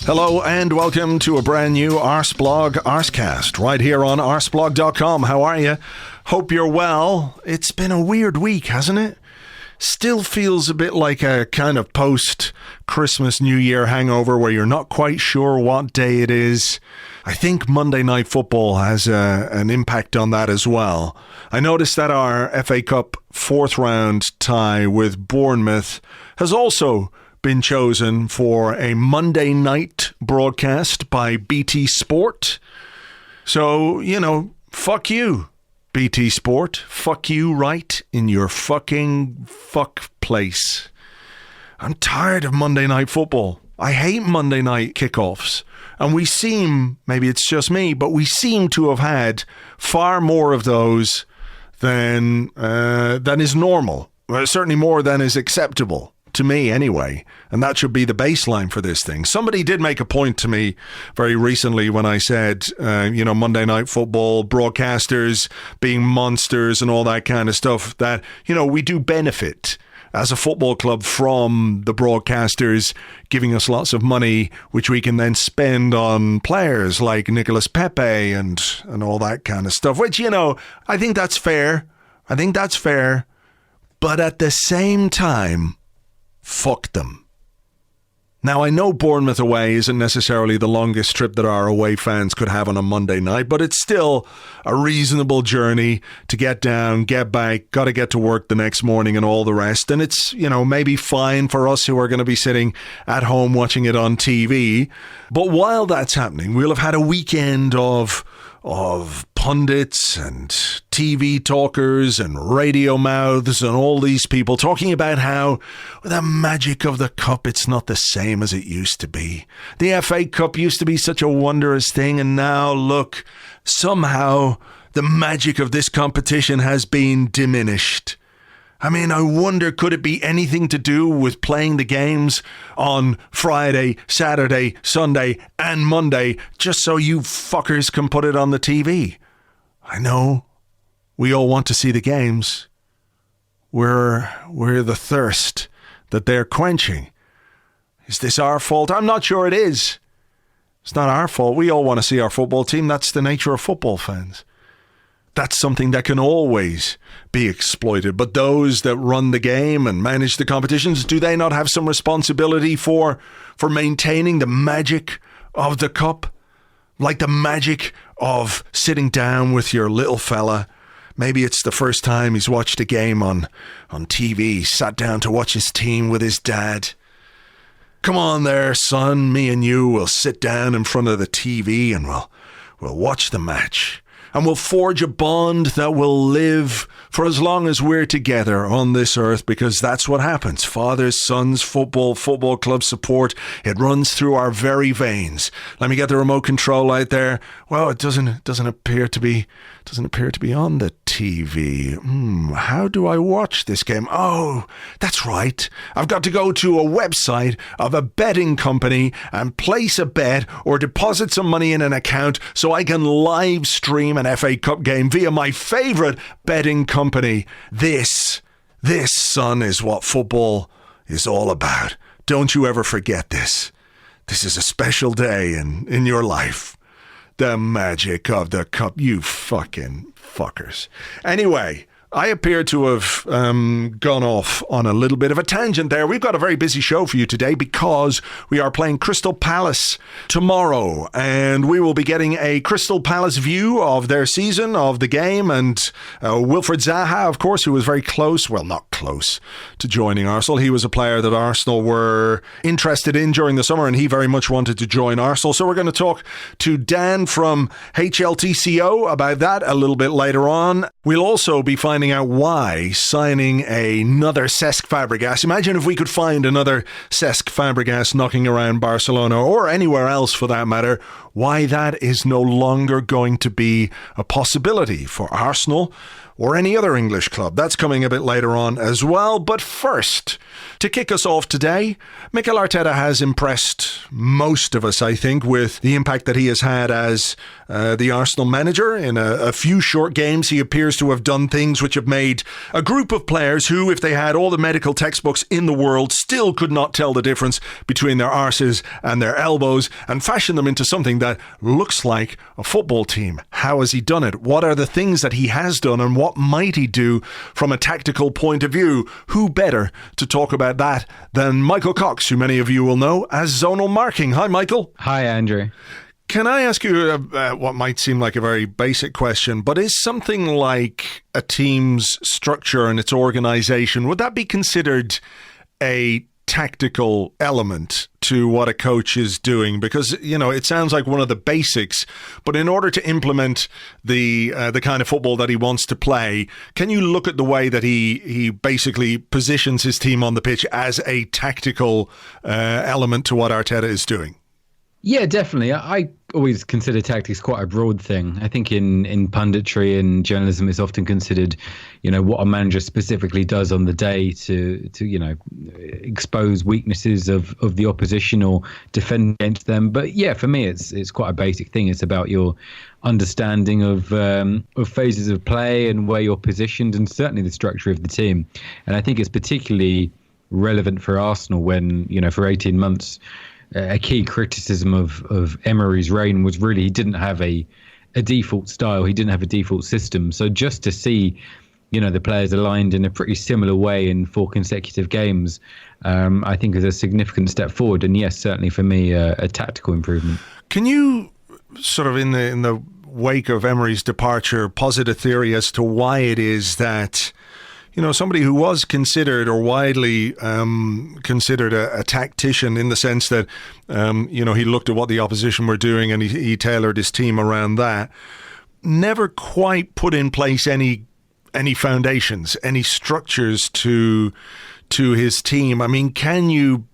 Hello and welcome to a brand new Arseblog Arsecast right here on arseblog.com. How are you? Hope you're well. It's been a weird week, hasn't it? Still feels a bit like a kind of post-Christmas New Year hangover where you're not quite sure what day it is. I think Monday Night Football has an impact on that as well. I noticed that our FA Cup fourth round tie with Bournemouth has also been chosen for a Monday night broadcast by BT Sport. So, fuck you, BT Sport. Fuck you right in your fucking fuck place. I'm tired of Monday Night Football. I hate Monday night kickoffs. And we seem, maybe it's just me, but we seem to have had far more of those than is normal. Certainly more than is acceptable. To me anyway, and that should be the baseline for this thing. Somebody did make a point to me very recently when I said, Monday Night Football, broadcasters being monsters and all that kind of stuff, that, we do benefit as a football club from the broadcasters giving us lots of money, which we can then spend on players like Nicolas Pepe and all that kind of stuff, which, I think that's fair. But at the same time, fuck them. Now, I know Bournemouth away isn't necessarily the longest trip that our away fans could have on a Monday night, but it's still a reasonable journey to get down, get back, got to get to work the next morning and all the rest. And it's, maybe fine for us who are going to be sitting at home watching it on TV. But while that's happening, we'll have had a weekend of pundits and TV talkers and radio mouths and all these people talking about how the magic of the cup, it's not the same as it used to be. The FA Cup used to be such a wondrous thing, and now look, somehow the magic of this competition has been diminished. I mean, I wonder, could it be anything to do with playing the games on Friday, Saturday, Sunday, and Monday, just so you fuckers can put it on the TV? I know we all want to see the games. We're the thirst that they're quenching. Is this our fault? I'm not sure it is. It's not our fault. We all want to see our football team. That's the nature of football fans. That's something that can always be exploited. But those that run the game and manage the competitions, do they not have some responsibility for maintaining the magic of the cup? Like the magic of sitting down with your little fella. Maybe it's the first time he's watched a game on TV, sat down to watch his team with his dad. Come on there, son, me and you will sit down in front of the TV and we'll watch the match. And we'll forge a bond that will live for as long as we're together on this earth, because that's what happens. Fathers, sons, football club support, it runs through our very veins. Let me get the remote control out there. Well, it doesn't appear to be on the TV. How do I watch this game? Oh, that's right. I've got to go to a website of a betting company and place a bet or deposit some money in an account so I can live stream an FA Cup game via my favourite betting company. This, son, is what football is all about. Don't you ever forget this. This is a special day in your life. The magic of the cup, you fucking fuckers. Anyway, I appear to have gone off on a little bit of a tangent there. We've got a very busy show for you today because we are playing Crystal Palace tomorrow, and we will be getting a Crystal Palace view of their season, of the game, and Wilfried Zaha, of course, who was very close, well, not close to joining Arsenal. He was a player that Arsenal were interested in during the summer, and he very much wanted to join Arsenal. So we're going to talk to Dan from HLTCO about that a little bit later on. We'll also be finding out why signing another Cesc Fabregas. Imagine if we could find another Cesc Fabregas knocking around Barcelona or anywhere else for that matter, why that is no longer going to be a possibility for Arsenal. or any other English club. That's coming a bit later on as well. But first, to kick us off today, Mikel Arteta has impressed most of us, I think, with the impact that he has had as the Arsenal manager. In a few short games, he appears to have done things which have made a group of players who, if they had all the medical textbooks in the world, still could not tell the difference between their arses and their elbows, and fashion them into something that looks like a football team. How has he done it? What are the things that he has done, and what might he do from a tactical point of view? Who better to talk about that than Michael Cox, who many of you will know as Zonal Marking. Hi, Michael. Hi, Andrew. Can I ask you what might seem like a very basic question, but is something like a team's structure and its organisation, would that be considered a tactical element to what a coach is doing? Because, you know, it sounds like one of the basics, but in order to implement the kind of football that he wants to play, can you look at the way that he basically positions his team on the pitch as a tactical element to what Arteta is doing? Yeah, definitely. I always consider tactics quite a broad thing. I think in punditry and journalism, it's often considered, you know, what a manager specifically does on the day to you know, expose weaknesses of the opposition or defend against them. But yeah, for me, it's quite a basic thing. It's about your understanding of phases of play and where you're positioned, and certainly the structure of the team. And I think it's particularly relevant for Arsenal when, you know, for 18 months. A key criticism of Emery's reign was really he didn't have a default style. He didn't have a default system. So just to see, you know, the players aligned in a pretty similar way in 4 consecutive games, I think is a significant step forward. And yes, certainly for me, a tactical improvement. Can you sort of in the wake of Emery's departure posit a theory as to why it is that, you know, somebody who was considered or widely considered a tactician in the sense that, you know, he looked at what the opposition were doing and he tailored his team around that, never quite put in place any foundations, any structures to his team? I mean, can you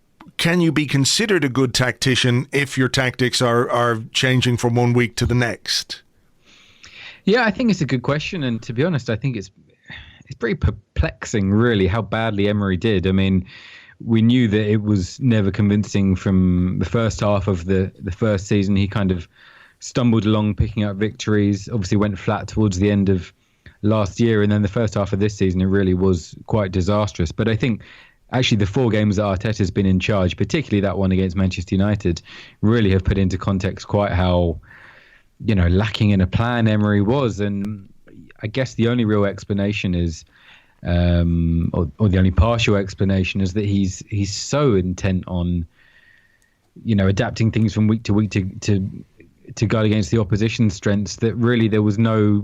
be considered a good tactician if your tactics are changing from one week to the next? Yeah, I think it's a good question. And to be honest, I think it's pretty perplexing, really, how badly Emery did. I mean, we knew that it was never convincing from the first half of the first season. He kind of stumbled along picking up victories, obviously went flat towards the end of last year. And then the first half of this season, it really was quite disastrous. But I think actually the 4 games that Arteta's been in charge, particularly that one against Manchester United, really have put into context quite how, you know, lacking in a plan Emery was. And I guess the only real explanation is, or the only partial explanation is that he's so intent on, you know, adapting things from week to week to guard against the opposition's strengths that really there was no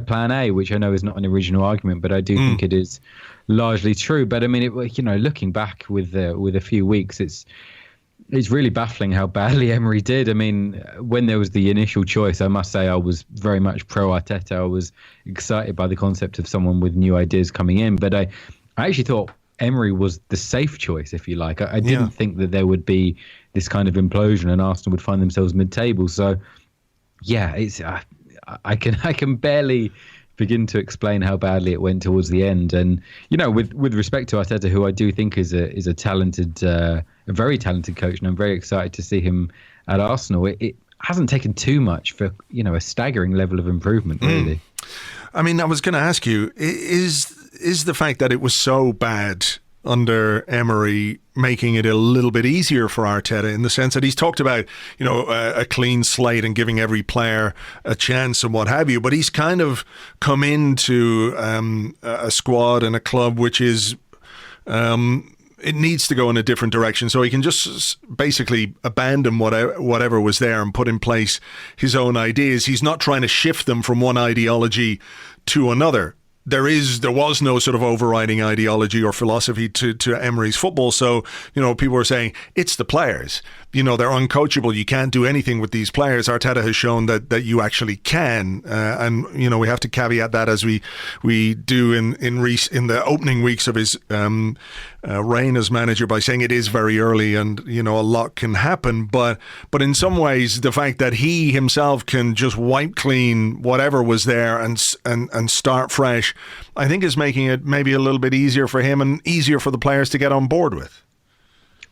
plan A, which I know is not an original argument, but I do think it is largely true. But I mean, you know, looking back with a few weeks, it's really baffling how badly Emery did. I mean, when there was the initial choice, I must say I was very much pro Arteta. I was excited by the concept of someone with new ideas coming in. But I actually thought Emery was the safe choice, if you like. I didn't think that there would be this kind of implosion and Arsenal would find themselves mid-table. So, yeah, it's I can barely begin to explain how badly it went towards the end. And, you know, with respect to Arteta, who I do think is a talented, a very talented coach, and I'm very excited to see him at Arsenal. It hasn't taken too much for, you know, a staggering level of improvement, really. I mean, I was going to ask you, is the fact that it was so bad under Emery making it a little bit easier for Arteta, in the sense that he's talked about, you know, a clean slate and giving every player a chance and what have you, but he's kind of come into a squad and a club which is it needs to go in a different direction, so he can just basically abandon whatever was there and put in place his own ideas. He's not trying to shift them from one ideology to another. There was no sort of overriding ideology or philosophy to Emery's football. So, you know, people were saying it's the players. You know, they're uncoachable. You can't do anything with these players. Arteta has shown that you actually can. And, you know, we have to caveat that as we do in the opening weeks of his reign as manager by saying it is very early and, you know, a lot can happen. But in some ways, the fact that he himself can just wipe clean whatever was there and start fresh I think is making it maybe a little bit easier for him and easier for the players to get on board with.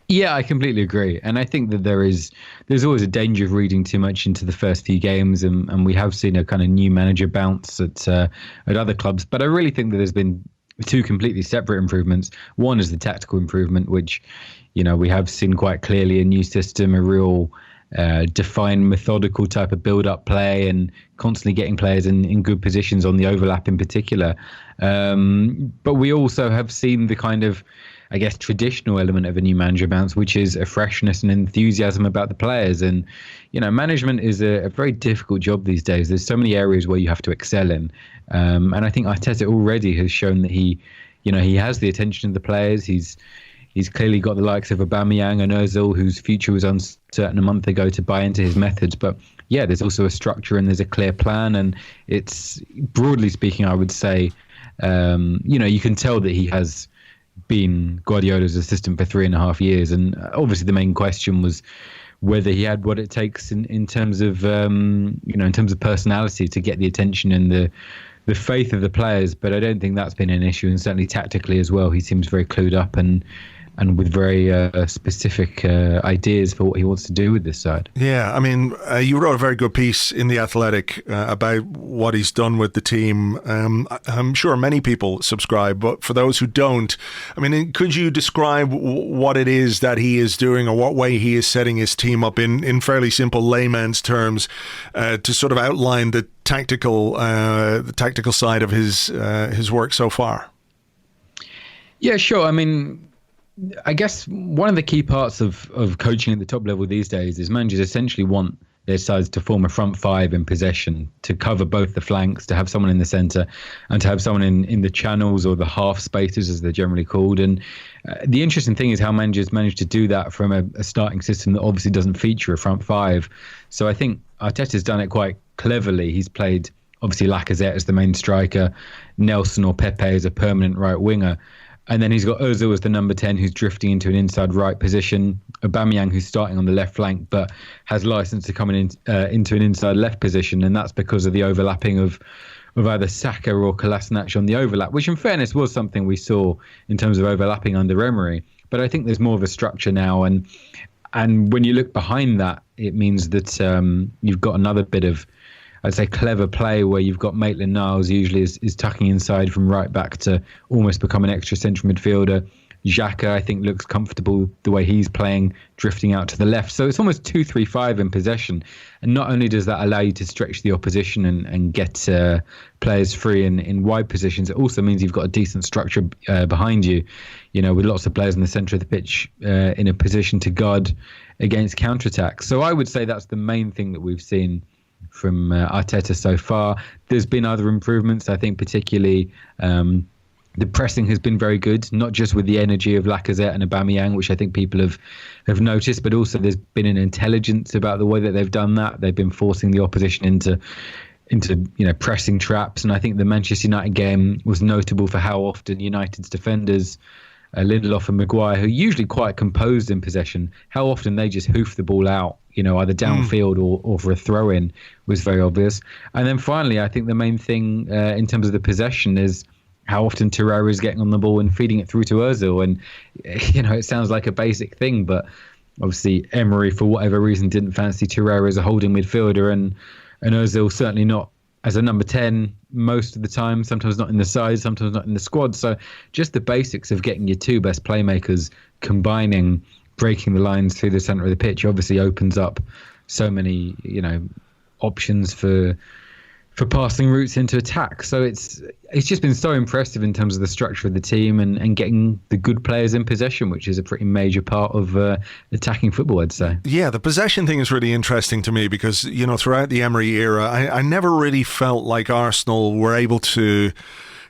Yeah, I completely agree. And I think that there's always a danger of reading too much into the first few games. And we have seen a kind of new manager bounce at other clubs. But I really think that there's been two completely separate improvements. One is the tactical improvement, which, we have seen quite clearly, a new system, a real defined methodical type of build-up play and constantly getting players in good positions on the overlap in particular. But we also have seen the kind of, I guess, traditional element of a new manager bounce, which is a freshness and enthusiasm about the players. And, management is a very difficult job these days. There's so many areas where you have to excel in. And I think Arteta already has shown that he has the attention of the players. He's clearly got the likes of Aubameyang and Ozil, whose future was uncertain a month ago, to buy into his methods. But yeah, there's also a structure and there's a clear plan. And it's, broadly speaking, I would say, you can tell that he has been Guardiola's assistant for 3.5 years. And obviously the main question was whether he had what it takes in terms of, in terms of personality to get the attention and the faith of the players. But I don't think that's been an issue. And certainly tactically as well, he seems very clued up and with very specific ideas for what he wants to do with this side. Yeah, I mean, you wrote a very good piece in The Athletic about what he's done with the team. I'm sure many people subscribe, but for those who don't, I mean, could you describe what it is that he is doing or what way he is setting his team up in fairly simple layman's terms to sort of outline the tactical side of his work so far? Yeah, sure. I mean, I guess one of the key parts of coaching at the top level these days is managers essentially want their sides to form a front five in possession, to cover both the flanks, to have someone in the centre and to have someone in the channels or the half spaces, as they're generally called. And the interesting thing is how managers manage to do that from a starting system that obviously doesn't feature a front five. So I think Arteta's done it quite cleverly. He's played, obviously, Lacazette as the main striker, Nelson or Pepe as a permanent right winger. And then he's got Ozil as the number 10, who's drifting into an inside right position. Aubameyang, who's starting on the left flank, but has license to come into an inside left position. And that's because of the overlapping of either Saka or Kolasinac on the overlap, which in fairness was something we saw in terms of overlapping under Emery. But I think there's more of a structure now. And when you look behind that, it means that you've got another bit of, I'd say, clever play where you've got Maitland-Niles usually is tucking inside from right back to almost become an extra central midfielder. Xhaka, I think, looks comfortable the way he's playing, drifting out to the left. So it's almost 2-3-5 in possession. And not only does that allow you to stretch the opposition and get players free in wide positions, it also means you've got a decent structure behind you, with lots of players in the centre of the pitch in a position to guard against counterattacks. So I would say that's the main thing that we've seen from Arteta so far. There's been other improvements. I think particularly the pressing has been very good, not just with the energy of Lacazette and Aubameyang, which I think people have noticed, but also there's been an intelligence about the way that they've done that. They've been forcing the opposition into pressing traps. And I think the Manchester United game was notable for how often United's defenders, Lindelof and Maguire, who are usually quite composed in possession, how often they just hoof the ball out, either downfield or for a throw-in, was very obvious. And then finally, I think the main thing in terms of the possession is how often Torreira is getting on the ball and feeding it through to Ozil. And, it sounds like a basic thing, but obviously Emery, for whatever reason, didn't fancy Torreira as a holding midfielder and Ozil certainly not as a number 10 most of the time, sometimes not in the side, sometimes not in the squad. So just the basics of getting your two best playmakers combining, breaking the lines through the centre of the pitch obviously opens up so many, options for passing routes into attack. So it's just been so impressive in terms of the structure of the team and getting the good players in possession, which is a pretty major part of attacking football, I'd say. Yeah, the possession thing is really interesting to me because, throughout the Emery era, I never really felt like Arsenal were able to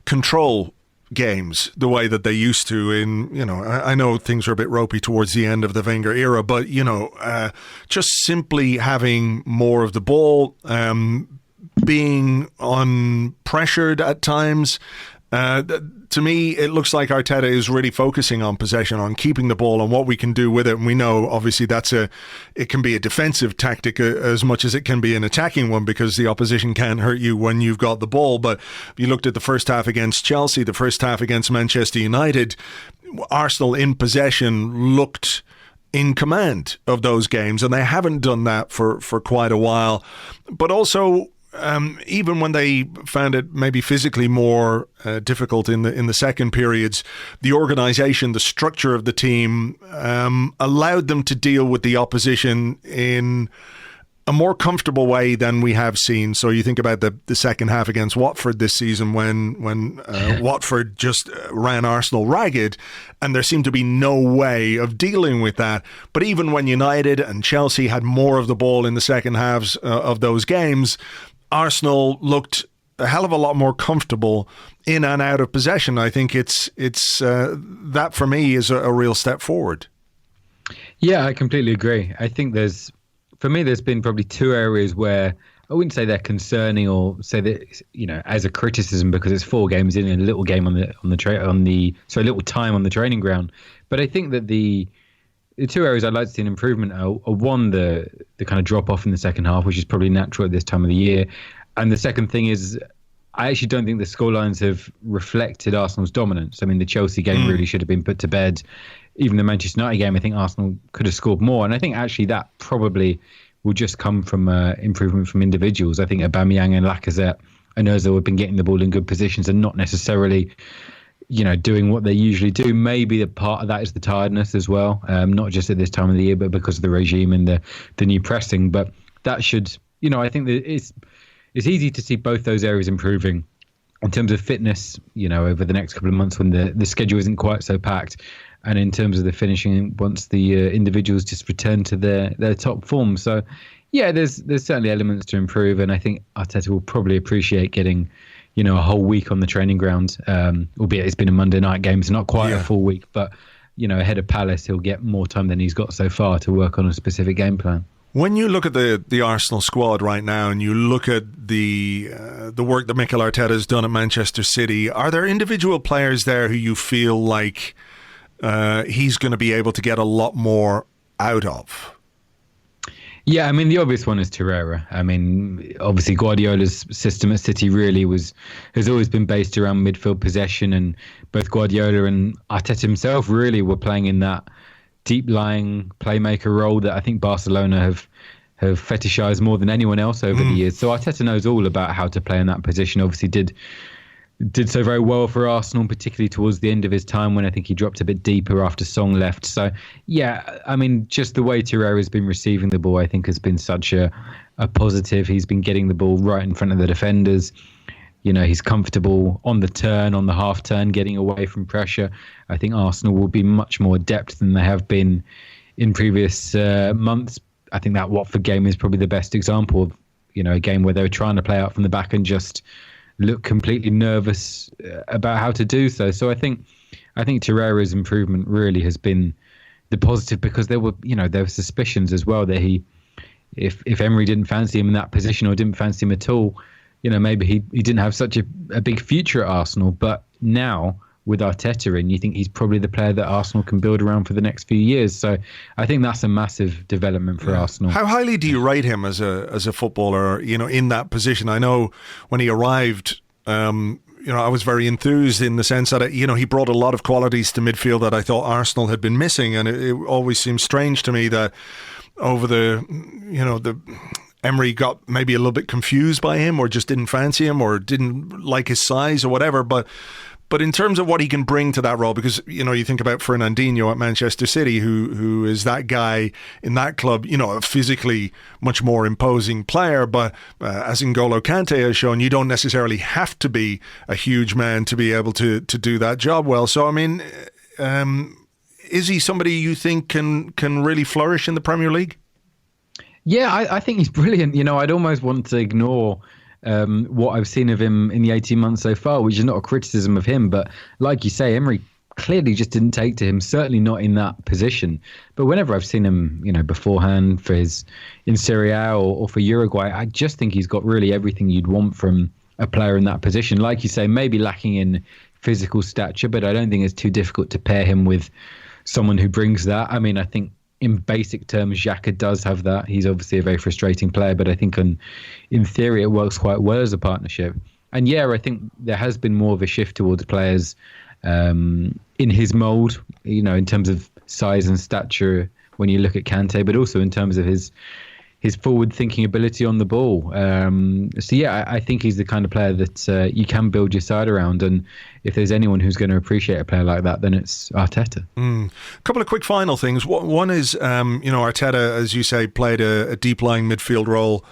control games the way that they used to I know things were a bit ropey towards the end of the Wenger era, but, just simply having more of the ball, being unpressured at times, To me, it looks like Arteta is really focusing on possession, on keeping the ball and what we can do with it. And we know, obviously, it can be a defensive tactic as much as it can be an attacking one, because the opposition can't hurt you when you've got the ball. But you looked at the first half against Chelsea, the first half against Manchester United, Arsenal in possession looked in command of those games, and they haven't done that for quite a while. But also, even when they found it maybe physically more difficult in the second periods, the organisation, the structure of the team allowed them to deal with the opposition in a more comfortable way than we have seen. So you think about the second half against Watford this season, when Watford just ran Arsenal ragged, and there seemed to be no way of dealing with that. But even when United and Chelsea had more of the ball in the second halves of those games, Arsenal looked a hell of a lot more comfortable in and out of possession. I think it's that for me is a real step forward. Yeah, I completely agree. I think there's been probably two areas where I wouldn't say they're concerning or say that, as a criticism, because it's 4 games in and a little game a little time on the training ground. But I think that the two areas I'd like to see an improvement are one, the kind of drop off in the second half, which is probably natural at this time of the year. And the second thing is, I actually don't think the scorelines have reflected Arsenal's dominance. I mean, the Chelsea game really should have been put to bed. Even the Manchester United game, I think Arsenal could have scored more. And I think actually that probably will just come from improvement from individuals. I think Aubameyang and Lacazette and Ozil have been getting the ball in good positions and not necessarily doing what they usually do. Maybe a part of that is the tiredness as well, not just at this time of the year, but because of the regime and the new pressing. But that should, I think that it's easy to see both those areas improving in terms of fitness, over the next couple of months when the schedule isn't quite so packed, and in terms of the finishing once the individuals just return to their top form. So, yeah, there's certainly elements to improve, and I think Arteta will probably appreciate getting a whole week on the training ground, albeit it's been a Monday night game, so not quite a full week. But, ahead of Palace, he'll get more time than he's got so far to work on a specific game plan. When you look at the Arsenal squad right now, and you look at the work that Mikel Arteta has done at Manchester City, are there individual players there who you feel like he's going to be able to get a lot more out of? Yeah, I mean, the obvious one is Torreira. I mean, obviously Guardiola's system at City really has always been based around midfield possession, and both Guardiola and Arteta himself really were playing in that deep-lying playmaker role that I think Barcelona have fetishized more than anyone else over the years. So Arteta knows all about how to play in that position. Obviously did so very well for Arsenal, particularly towards the end of his time when I think he dropped a bit deeper after Song left. So, yeah, I mean, just the way Torreira has been receiving the ball, I think, has been such a positive. He's been getting the ball right in front of the defenders. He's comfortable on the turn, on the half turn, getting away from pressure. I think Arsenal will be much more adept than they have been in previous months. I think that Watford game is probably the best example of, a game where they were trying to play out from the back and just look completely nervous about how to do so. So I think Torreira's improvement really has been the positive, because there were suspicions as well that if Emery didn't fancy him in that position or didn't fancy him at all, maybe he didn't have such a big future at Arsenal. But now with Arteta in, you think he's probably the player that Arsenal can build around for the next few years. So I think that's a massive development for Arsenal. How highly do you rate him as a footballer, in that position? I know when he arrived, I was very enthused in the sense that, he brought a lot of qualities to midfield that I thought Arsenal had been missing. And it always seems strange to me that over the Emery got maybe a little bit confused by him, or just didn't fancy him, or didn't like his size or whatever. But in terms of what he can bring to that role, because, you think about Fernandinho at Manchester City, who is that guy in that club, a physically much more imposing player. But as N'Golo Kante has shown, you don't necessarily have to be a huge man to be able to do that job well. So, I mean, is he somebody you think can really flourish in the Premier League? Yeah, I think he's brilliant. I'd almost want to ignore what I've seen of him in the 18 months so far, which is not a criticism of him. But like you say, Emery clearly just didn't take to him, certainly not in that position. But whenever I've seen him, beforehand in Serie A or for Uruguay, I just think he's got really everything you'd want from a player in that position. Like you say, maybe lacking in physical stature, but I don't think it's too difficult to pair him with someone who brings that. I mean, I think in basic terms, Xhaka does have that. He's obviously a very frustrating player, but I think in theory it works quite well as a partnership. And yeah, I think there has been more of a shift towards players in his mould, in terms of size and stature when you look at Kante, but also in terms of his forward-thinking ability on the ball. So yeah, I think he's the kind of player that you can build your side around. And if there's anyone who's going to appreciate a player like that, then it's Arteta. A couple of quick final things. One is, Arteta, as you say, played a deep-lying midfield role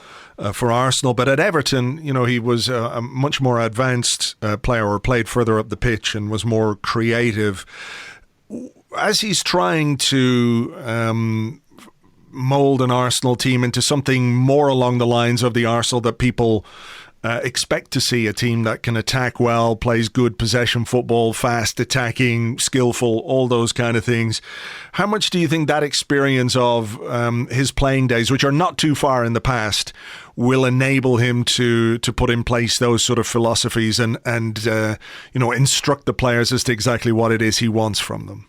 for Arsenal, but at Everton, he was a much more advanced player, or played further up the pitch and was more creative. As he's trying to mould an Arsenal team into something more along the lines of the Arsenal that people expect to see, a team that can attack well, plays good possession football, fast attacking, skillful, all those kind of things. How much do you think that experience of his playing days, which are not too far in the past, will enable him to put in place those sort of philosophies and instruct the players as to exactly what it is he wants from them?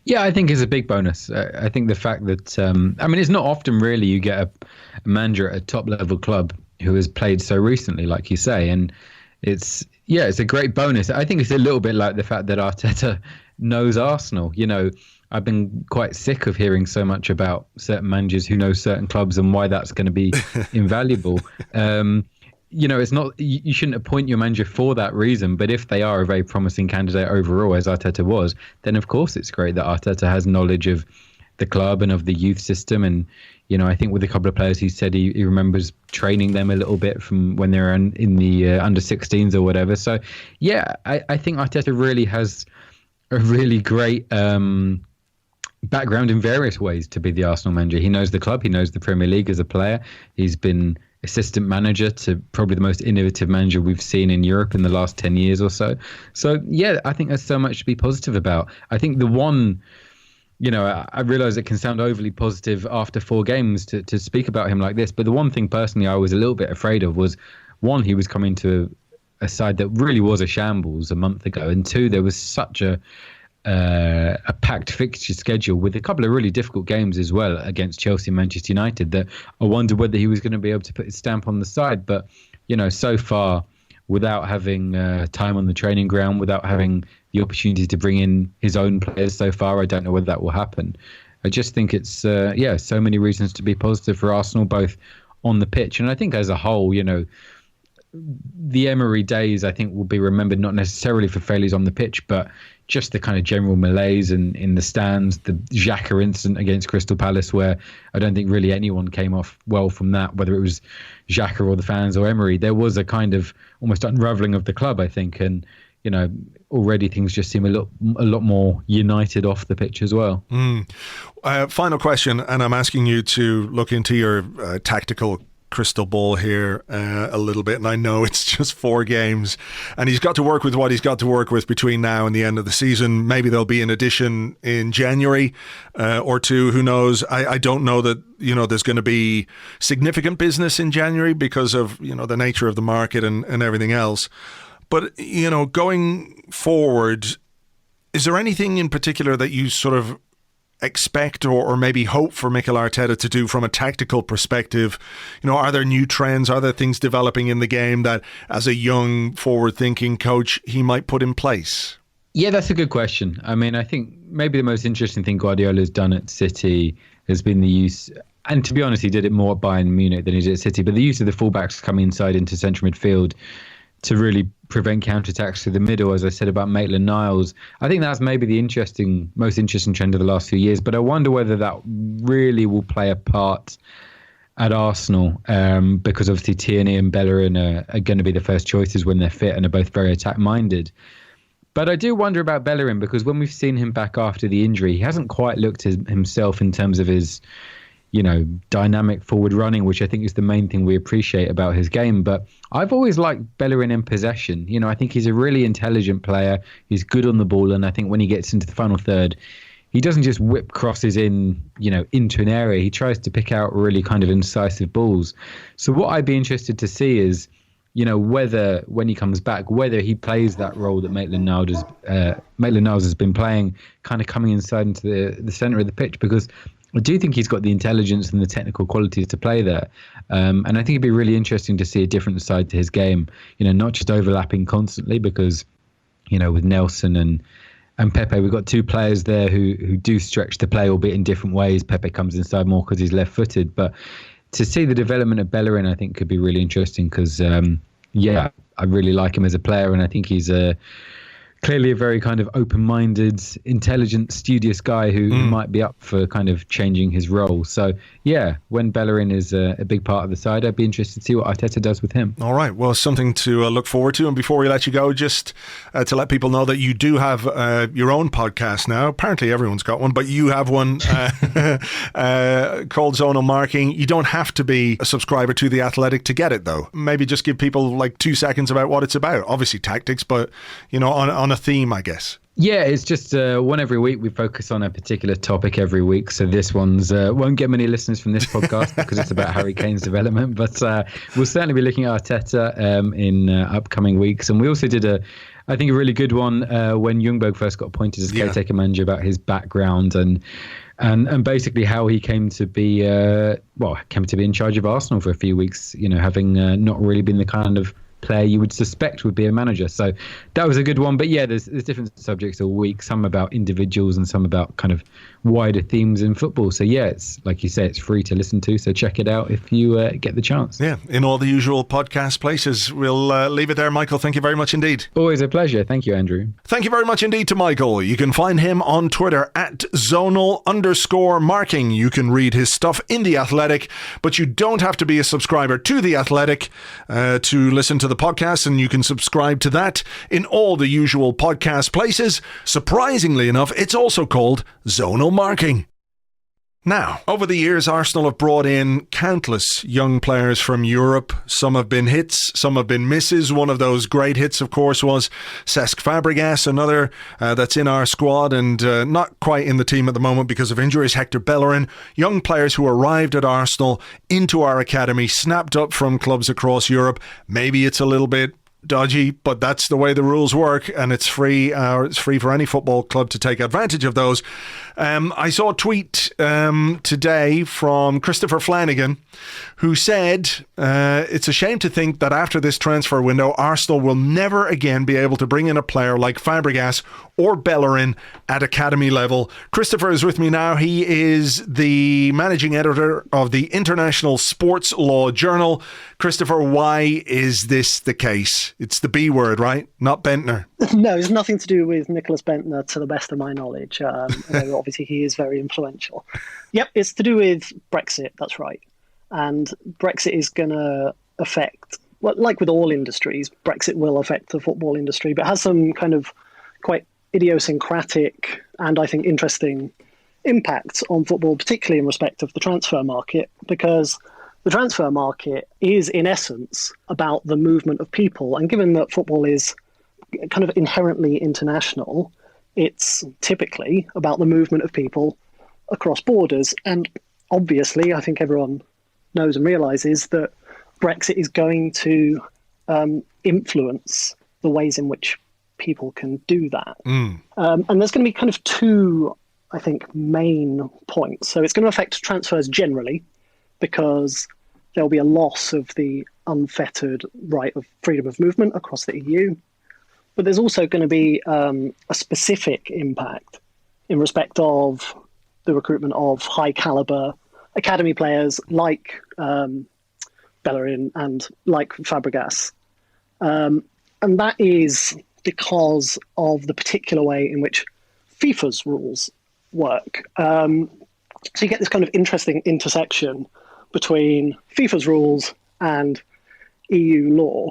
Yeah, I think it's a big bonus. I think the fact that, it's not often really you get a manager at a top level club who has played so recently, like you say. And it's a great bonus. I think it's a little bit like the fact that Arteta knows Arsenal. I've been quite sick of hearing so much about certain managers who know certain clubs and why that's going to be invaluable. It's not, you shouldn't appoint your manager for that reason, but if they are a very promising candidate overall, as Arteta was, then of course it's great that Arteta has knowledge of the club and of the youth system. And, I think with a couple of players, he said he remembers training them a little bit from when they were in the under 16s or whatever. So, yeah, I think Arteta really has a really great background in various ways to be the Arsenal manager. He knows the club, he knows the Premier League as a player. He's been assistant manager to probably the most innovative manager we've seen in Europe in the last 10 years or so. So, yeah, I think there's so much to be positive about. I think the one, I realise it can sound overly positive after 4 games to speak about him like this, but the one thing personally I was a little bit afraid of was, one, he was coming to a side that really was a shambles a month ago, and 2, there was such a packed fixture schedule with a couple of really difficult games as well against Chelsea and Manchester United, that I wondered whether he was going to be able to put his stamp on the side. But, so far, without having time on the training ground, without having the opportunity to bring in his own players so far, I don't know whether that will happen. I just think it's, so many reasons to be positive for Arsenal, both on the pitch. And I think as a whole, the Emery days, I think, will be remembered not necessarily for failures on the pitch, but just the kind of general malaise in the stands, the Xhaka incident against Crystal Palace, where I don't think really anyone came off well from that, whether it was Xhaka or the fans or Emery. There was a kind of almost unravelling of the club, I think, and already things just seem a lot more united off the pitch as well. Final question, and I'm asking you to look into your tactical crystal ball here a little bit, and I know it's just 4 games and he's got to work with what he's got to work with between now and the end of the season. Maybe there'll be an addition in January or 2, who knows. I don't know that there's going to be significant business in January because of the nature of the market and everything else, but going forward, is there anything in particular that you sort of expect or maybe hope for Mikel Arteta to do from a tactical perspective? Are there new trends? Are there things developing in the game that, as a young, forward-thinking coach, he might put in place? Yeah, that's a good question. I think maybe the most interesting thing Guardiola's done at City has been the use, and to be honest, he did it more at Bayern Munich than he did at City, but the use of the fullbacks coming inside into central midfield to really prevent counterattacks through the middle, as I said about Maitland-Niles. I think that's maybe the most interesting trend of the last few years, but I wonder whether that really will play a part at Arsenal, because obviously Tierney and Bellerin are going to be the first choices when they're fit and are both very attack-minded. But I do wonder about Bellerin, because when we've seen him back after the injury, he hasn't quite looked himself in terms of his dynamic forward running, which I think is the main thing we appreciate about his game. But I've always liked Bellerin in possession. I think he's a really intelligent player. He's good on the ball. And I think when he gets into the final third, he doesn't just whip crosses into an area. He tries to pick out really kind of incisive balls. So what I'd be interested to see is whether when he comes back, whether he plays that role that Maitland-Niles has been playing, kind of coming inside into the center of the pitch, because I do think he's got the intelligence and the technical qualities to play there. And I think it'd be really interesting to see a different side to his game, not just overlapping constantly, because, with Nelson and Pepe, we've got two players there who do stretch the play, albeit in different ways. Pepe comes inside more because he's left-footed. But to see the development of Bellerin, I think could be really interesting because, I really like him as a player, and I think he's clearly a very kind of open-minded, intelligent, studious guy who might be up for kind of changing his role. So, when Bellerin is a big part of the side, I'd be interested to see what Arteta does with him. All right. Well, something to look forward to. And before we let you go, just to let people know that you do have your own podcast now. Apparently everyone's got one, but you have one called Zonal Marking. You don't have to be a subscriber to The Athletic to get it, though. Maybe just give people like 2 seconds about what it's about. Obviously tactics, but, on a theme, I guess. Yeah, it's just one every week. We focus on a particular topic every week. So this one's won't get many listeners from this podcast because it's about Harry Kane's development. But we'll certainly be looking at Arteta in upcoming weeks. And we also did I think a really good one when Ljungberg first got appointed as caretaker manager, about his background and basically how he came to be in charge of Arsenal for a few weeks. Having not really been the kind of player you would suspect would be a manager. So that was a good one. But there's different subjects a week, some about individuals and some about kind of wider themes in football. So it's like you say, it's free to listen to, so check it out if you get the chance. In all the usual podcast places. We'll leave it there. Michael, thank you very much indeed. Always a pleasure. Thank you, Andrew. Thank you very much indeed to Michael. You can find him on Twitter at zonal_marking. You can read his stuff in The Athletic, but you don't have to be a subscriber to The Athletic to listen to the podcast, and you can subscribe to that in all the usual podcast places. Surprisingly enough, it's also called Zonal Marking. Now, over the years, Arsenal have brought in countless young players from Europe. Some have been hits, some have been misses. One of those great hits, of course, was Cesc Fabregas, another that's in our squad and not quite in the team at the moment because of injuries. Hector Bellerin, young players who arrived at Arsenal into our academy, snapped up from clubs across Europe. Maybe it's a little bit dodgy, but that's the way the rules work, and it's free for any football club to take advantage of those. I saw a tweet today from Christopher Flanagan, who said it's a shame to think that after this transfer window, Arsenal will never again be able to bring in a player like Fabregas or Bellerin at academy level. Christopher is with me now. He is the managing editor of the International Sports Law Journal. Christopher, why is this the case? It's the B word, right? Not Bentner. No, it's nothing to do with Nicholas Bentner, to the best of my knowledge. Obviously, he is very influential. Yep, it's to do with Brexit, that's right. And Brexit is going to affect, well, like with all industries, Brexit will affect the football industry, but has some kind of quite idiosyncratic and I think interesting impacts on football, particularly in respect of the transfer market, because the transfer market is, in essence, about the movement of people. And given that football is kind of inherently international, it's typically about the movement of people across borders. And obviously, I think everyone knows and realizes that Brexit is going to influence the ways in which people can do that. And there's going to be kind of two, I think, main points. So it's going to affect transfers generally, because there'll be a loss of the unfettered right of freedom of movement across the EU. But there's also going to be a specific impact in respect of the recruitment of high caliber academy players like Bellerin and like Fabregas. And that is because of the particular way in which FIFA's rules work. So you get this kind of interesting intersection between FIFA's rules and EU law.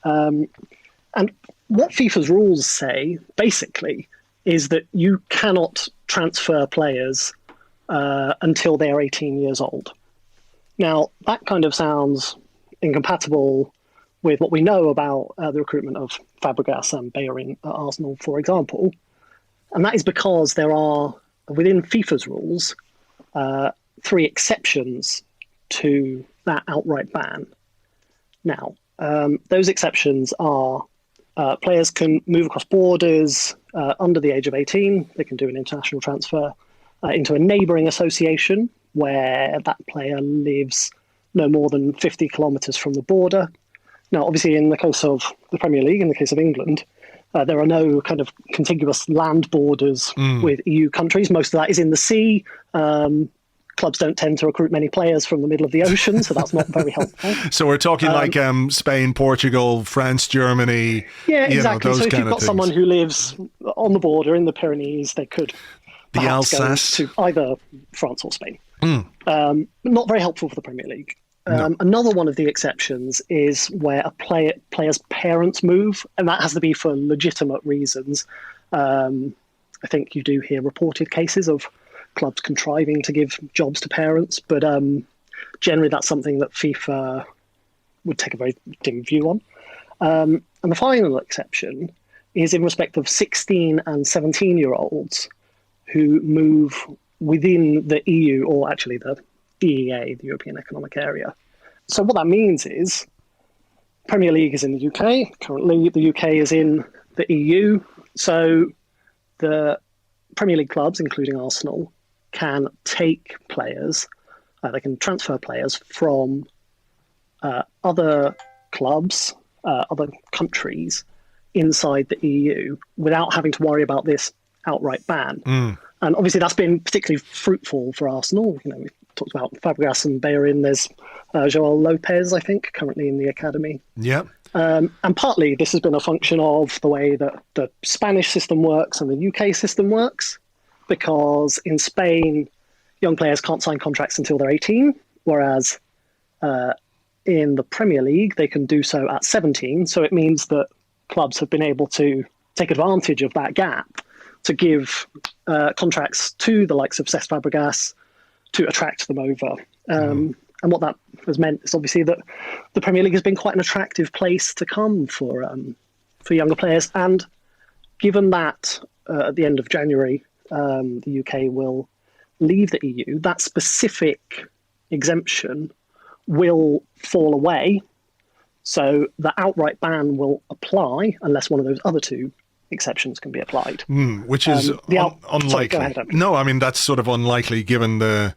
And what FIFA's rules say, basically, is that you cannot transfer players until they're 18 years old. Now, that kind of sounds incompatible with what we know about the recruitment of Fabregas and Bellerin at Arsenal, for example. And that is because there are, within FIFA's rules, 3 exceptions to that outright ban. Now, Those exceptions are players can move across borders under the age of 18. They can do an international transfer into a neighbouring association where that player lives no more than 50 kilometres from the border. Now, obviously, in the case of the Premier League, in the case of England, there are no kind of contiguous land borders with EU countries. Most of that is in the sea. Clubs don't tend to recruit many players from the middle of the ocean, so that's not very helpful. So we're talking like Spain, Portugal, France, Germany. Yeah, exactly. So if you've got things. someone who lives on the border in the Pyrenees, they could The perhaps Alsace. go to either France or Spain. Not very helpful for the Premier League. No. Another one of the exceptions is where a player's parents move, and that has to be for legitimate reasons. I think you do hear reported cases of clubs contriving to give jobs to parents, but generally that's something that FIFA would take a very dim view on. And the final exception is in respect of 16 and 17-year-olds who move within the EU, or actually the EEA, the European Economic Area. So what that means is Premier League is in the UK. Currently, the UK is in the EU. So the Premier League clubs, including Arsenal, can take players, they can transfer players from other clubs, other countries inside the EU without having to worry about this outright ban. And obviously that's been particularly fruitful for Arsenal. You know, we've talked about Fabregas and Bellerin. There's Joel Lopez, I think, currently in the academy. Yeah. And partly this has been a function of the way that the Spanish system works and the UK system works, because in Spain, young players can't sign contracts until they're 18, whereas in the Premier League, they can do so at 17. So it means that clubs have been able to take advantage of that gap to give contracts to the likes of Cesc Fabregas to attract them over. And what that has meant is obviously that the Premier League has been quite an attractive place to come for younger players. And given that at the end of January, the UK will leave the EU, that specific exemption will fall away. So the outright ban will apply unless one of those other two exceptions can be applied. Which is unlikely. Sorry, go ahead, Andrew. No, I mean, that's sort of unlikely given the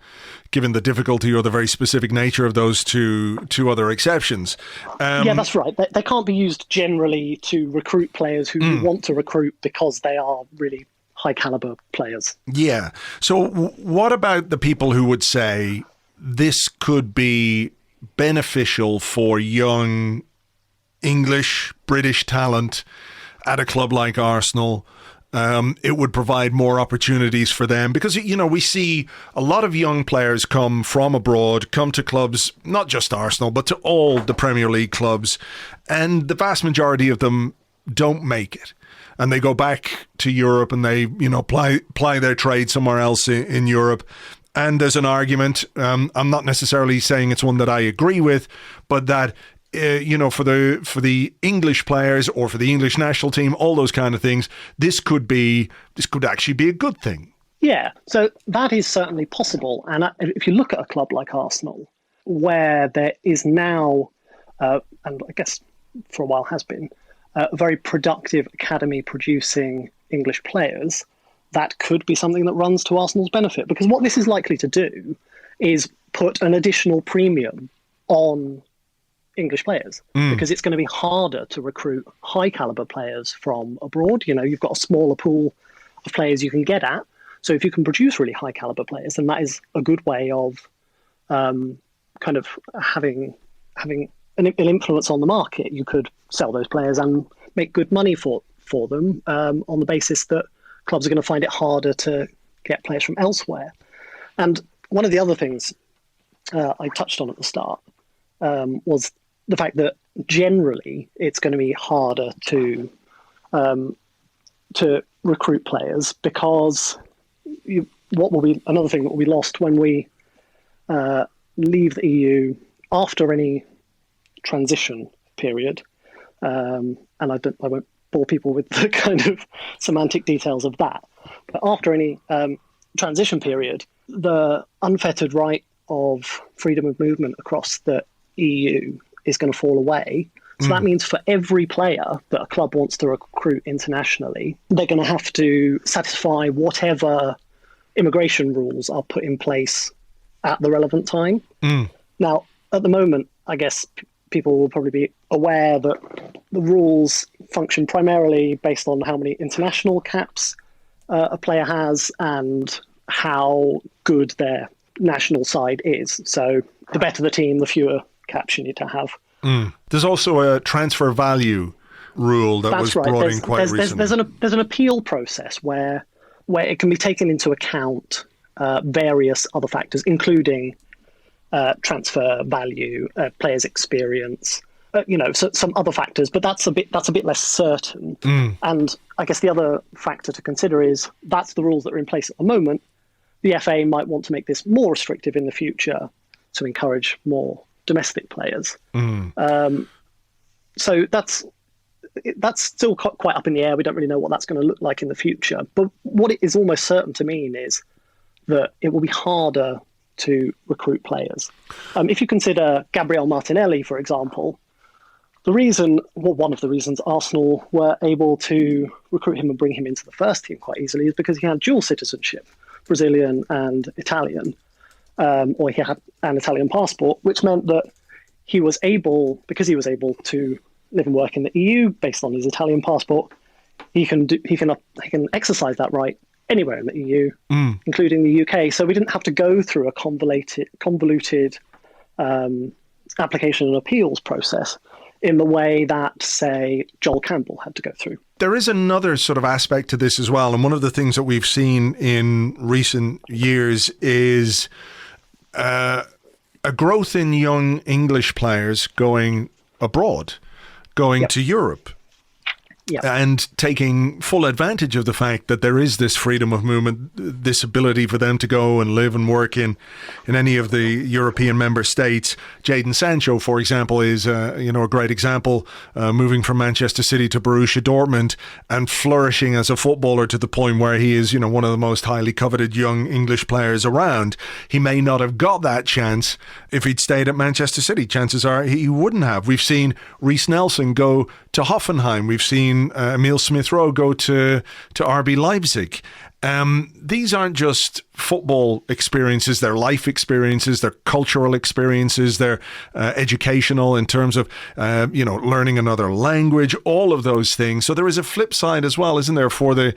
difficulty or the very specific nature of those two other exceptions. Yeah, that's right. They can't be used generally to recruit players who you want to recruit because they are really high caliber players. Yeah. So what about the people who would say this could be beneficial for young English, British talent at a club like Arsenal? It would provide more opportunities for them because, you know, we see a lot of young players come from abroad, come to clubs, not just Arsenal, but to all the Premier League clubs. And the vast majority of them don't make it. And they go back to Europe and they, you know, ply their trade somewhere else in Europe. And there's an argument, I'm not necessarily saying it's one that I agree with, but that you know, for the English players or for the English national team, all those kind of things, this could actually be a good thing. Yeah, so that is certainly possible. And if you look at a club like Arsenal, where there is now, and I guess for a while has been, a very productive academy producing English players, that could be something that runs to Arsenal's benefit. Because what this is likely to do is put an additional premium on English players, because it's going to be harder to recruit high caliber players from abroad. You know, you've got a smaller pool of players you can get at. So if you can produce really high caliber players, then that is a good way of kind of having an influence on the market. You could sell those players and make good money for them on the basis that clubs are going to find it harder to get players from elsewhere. And one of the other things I touched on at the start was the fact that generally it's going to be harder to recruit players because another thing that will be lost when we leave the EU after any transition period, and I won't bore people with the kind of semantic details of that, but after any transition period, the unfettered right of freedom of movement across the EU is going to fall away. So that means for every player that a club wants to recruit internationally, they're going to have to satisfy whatever immigration rules are put in place at the relevant time. Now, at the moment, I guess people will probably be aware that the rules function primarily based on how many international caps a player has and how good their national side is. So the better the team, the fewer caps you need to have. There's also a transfer value rule that was brought in quite recently. There's an appeal process where it can be taken into account various other factors, including transfer value, players' experience, so some other factors. But that's a bit less certain. And I guess the other factor to consider is that's the rules that are in place at the moment. The FA might want to make this more restrictive in the future to encourage more domestic players. So that's still quite up in the air. We don't really know what that's going to look like in the future. But what it is almost certain to mean is that it will be harder to recruit players. If you consider Gabriel Martinelli, for example, one of the reasons Arsenal were able to recruit him and bring him into the first team quite easily is because he had dual citizenship, Brazilian and Italian, or he had an Italian passport, which meant that because he was able to live and work in the EU based on his Italian passport, he can exercise that right anywhere in the EU, including the UK. So we didn't have to go through a convoluted application and appeals process in the way that, say, Joel Campbell had to go through. There is another sort of aspect to this as well. And one of the things that we've seen in recent years is a growth in young English players going abroad, going to Europe. And taking full advantage of the fact that there is this freedom of movement, this ability for them to go and live and work in any of the European member states. Jadon Sancho, for example, is a great example, moving from Manchester City to Borussia Dortmund and flourishing as a footballer to the point where he is, one of the most highly coveted young English players around. He may not have got that chance if he'd stayed at Manchester City. Chances are he wouldn't have. We've seen Reiss Nelson go to Hoffenheim. We've seen Emil Smith-Rowe go to RB Leipzig. These aren't just football experiences, they're life experiences, they're cultural experiences, they're educational in terms of, learning another language, all of those things. So there is a flip side as well, isn't there, for the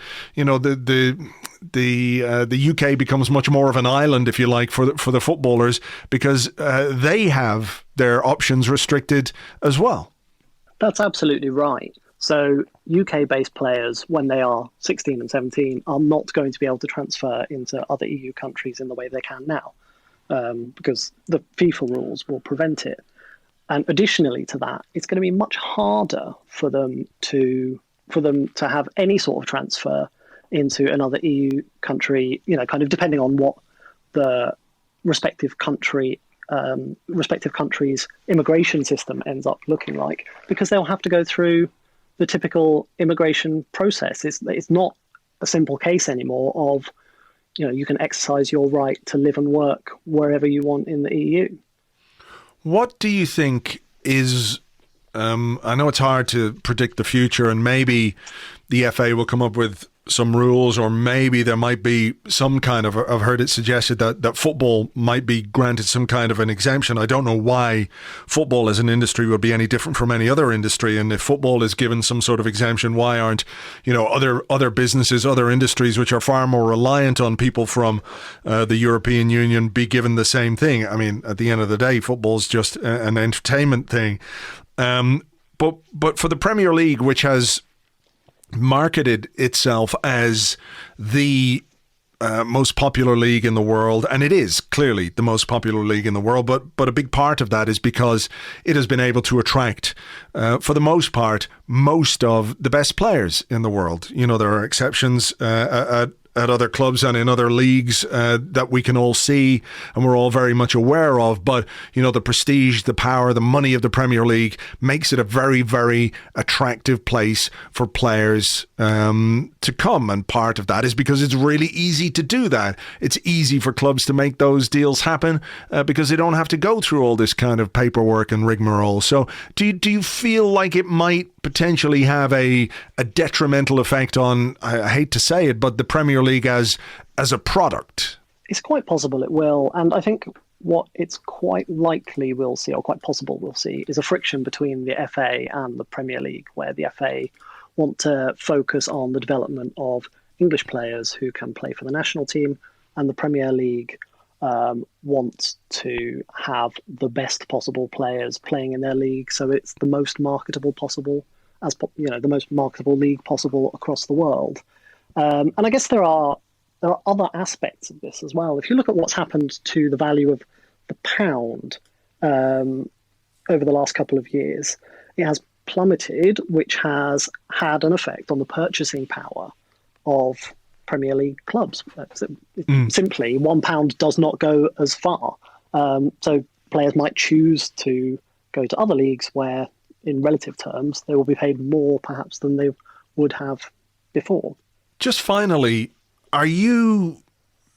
UK becomes much more of an island, if you like, for the footballers, because they have their options restricted as well. That's absolutely right. So UK-based players, when they are 16 and 17, are not going to be able to transfer into other EU countries in the way they can now, because the FIFA rules will prevent it. And additionally to that, it's going to be much harder for them to have any sort of transfer into another EU country, kind of depending on what the respective country's immigration system ends up looking like, because they'll have to go through the typical immigration process. It's not a simple case anymore of, you can exercise your right to live and work wherever you want in the EU. What do you think is, I know it's hard to predict the future, and maybe the FA will come up with some rules, or maybe there might be some kind of, I've heard it suggested that football might be granted some kind of an exemption. I don't know why football as an industry would be any different from any other industry. And if football is given some sort of exemption, why aren't, other businesses, other industries, which are far more reliant on people from the European Union, be given the same thing? I mean, at the end of the day, football's just an entertainment thing. But for the Premier League, which has marketed itself as the most popular league in the world, and it is clearly the most popular league in the world, but a big part of that is because it has been able to attract, for the most part, most of the best players in the world. There are exceptions. A at other clubs and in other leagues that we can all see and we're all very much aware of. But, you know, the prestige, the power, the money of the Premier League makes it a very, very attractive place for players to come. And part of that is because it's really easy to do that. It's easy for clubs to make those deals happen because they don't have to go through all this kind of paperwork and rigmarole. So do you feel like it might potentially have a detrimental effect on, I hate to say it, but the Premier League as a product? It's quite possible it will. And I think what it's quite likely we'll see, or quite possible we'll see, is a friction between the FA and the Premier League, where the FA want to focus on the development of English players who can play for the national team, and the Premier League want to have the best possible players playing in their league, so it's the most marketable possible, the most marketable league possible across the world. And I guess there are other aspects of this as well. If you look at what's happened to the value of the pound over the last couple of years, it has plummeted, which has had an effect on the purchasing power of Premier League clubs. Simply, £1 does not go as far. So players might choose to go to other leagues where, in relative terms, they will be paid more perhaps than they would have before. Just finally, are you...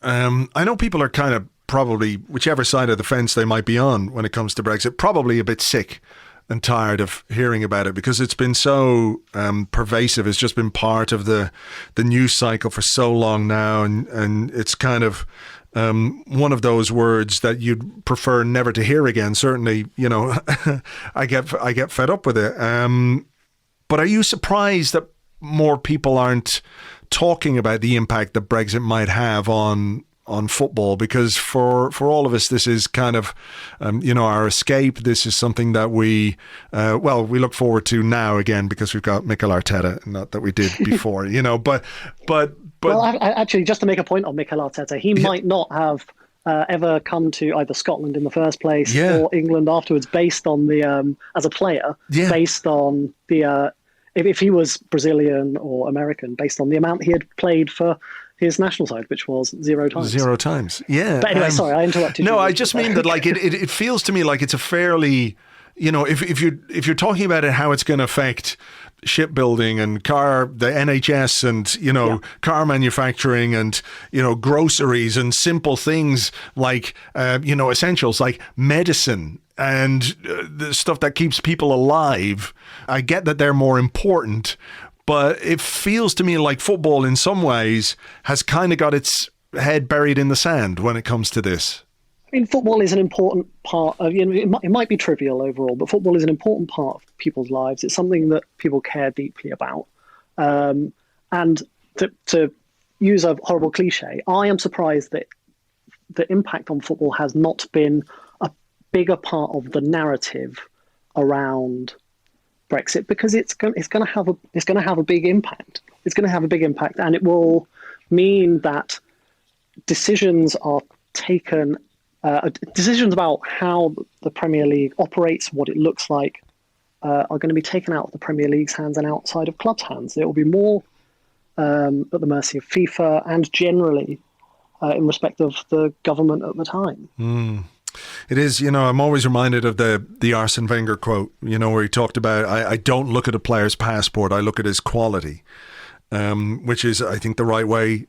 I know people are kind of probably, whichever side of the fence they might be on when it comes to Brexit, probably a bit sick and tired of hearing about it because it's been so pervasive. It's just been part of the news cycle for so long now, and it's kind of one of those words that you'd prefer never to hear again. Certainly, you know, I get fed up with it. But are you surprised that more people aren't talking about the impact that Brexit might have on football? Because for all of us, this is kind of, our escape. This is something that we look forward to now again because we've got Mikel Arteta, not that we did before, but. Well, actually, just to make a point on Mikel Arteta, he might not have ever come to either Scotland in the first place or England afterwards based on the, as a player, based on the, if he was Brazilian or American, based on the amount he had played for his national side, which was 0 times. 0 times, yeah. But anyway, sorry, I interrupted you. No, I just mean that like it feels to me like it's a fairly, if you're talking about it, how it's going to affect shipbuilding and the NHS and, car manufacturing and, groceries and simple things like, essentials like medicine and the stuff that keeps people alive. I get that they're more important, but it feels to me like football in some ways has kind of got its head buried in the sand when it comes to this. I mean, football is an important part of, it might be trivial overall, but football is an important part of people's lives. It's something that people care deeply about. And to use a horrible cliche, I am surprised that the impact on football has not been a bigger part of the narrative around Brexit, because it's going to have a big impact. It's going to have a big impact, and it will mean that decisions are taken. Decisions about how the Premier League operates, what it looks like, are going to be taken out of the Premier League's hands and outside of clubs' hands. It will be more at the mercy of FIFA and generally in respect of the government at the time. It is, I'm always reminded of the Arsene Wenger quote, where he talked about, I don't look at a player's passport, I look at his quality, which is, I think, the right way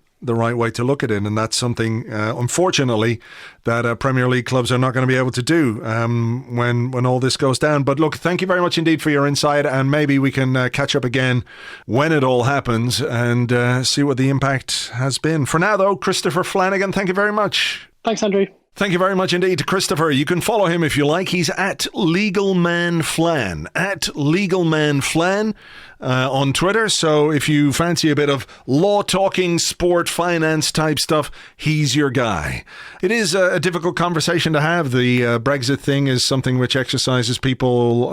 to look at it. And that's something, unfortunately, that Premier League clubs are not going to be able to do when all this goes down. But look, thank you very much indeed for your insight, and maybe we can catch up again when it all happens and see what the impact has been. For now, though, Christopher Flanagan, thank you very much. Thanks, Andrew. Thank you very much indeed to Christopher. You can follow him if you like. He's at LegalManFlan, on Twitter. So if you fancy a bit of law talking, sport, finance type stuff, he's your guy. It is a difficult conversation to have. The Brexit thing is something which exercises people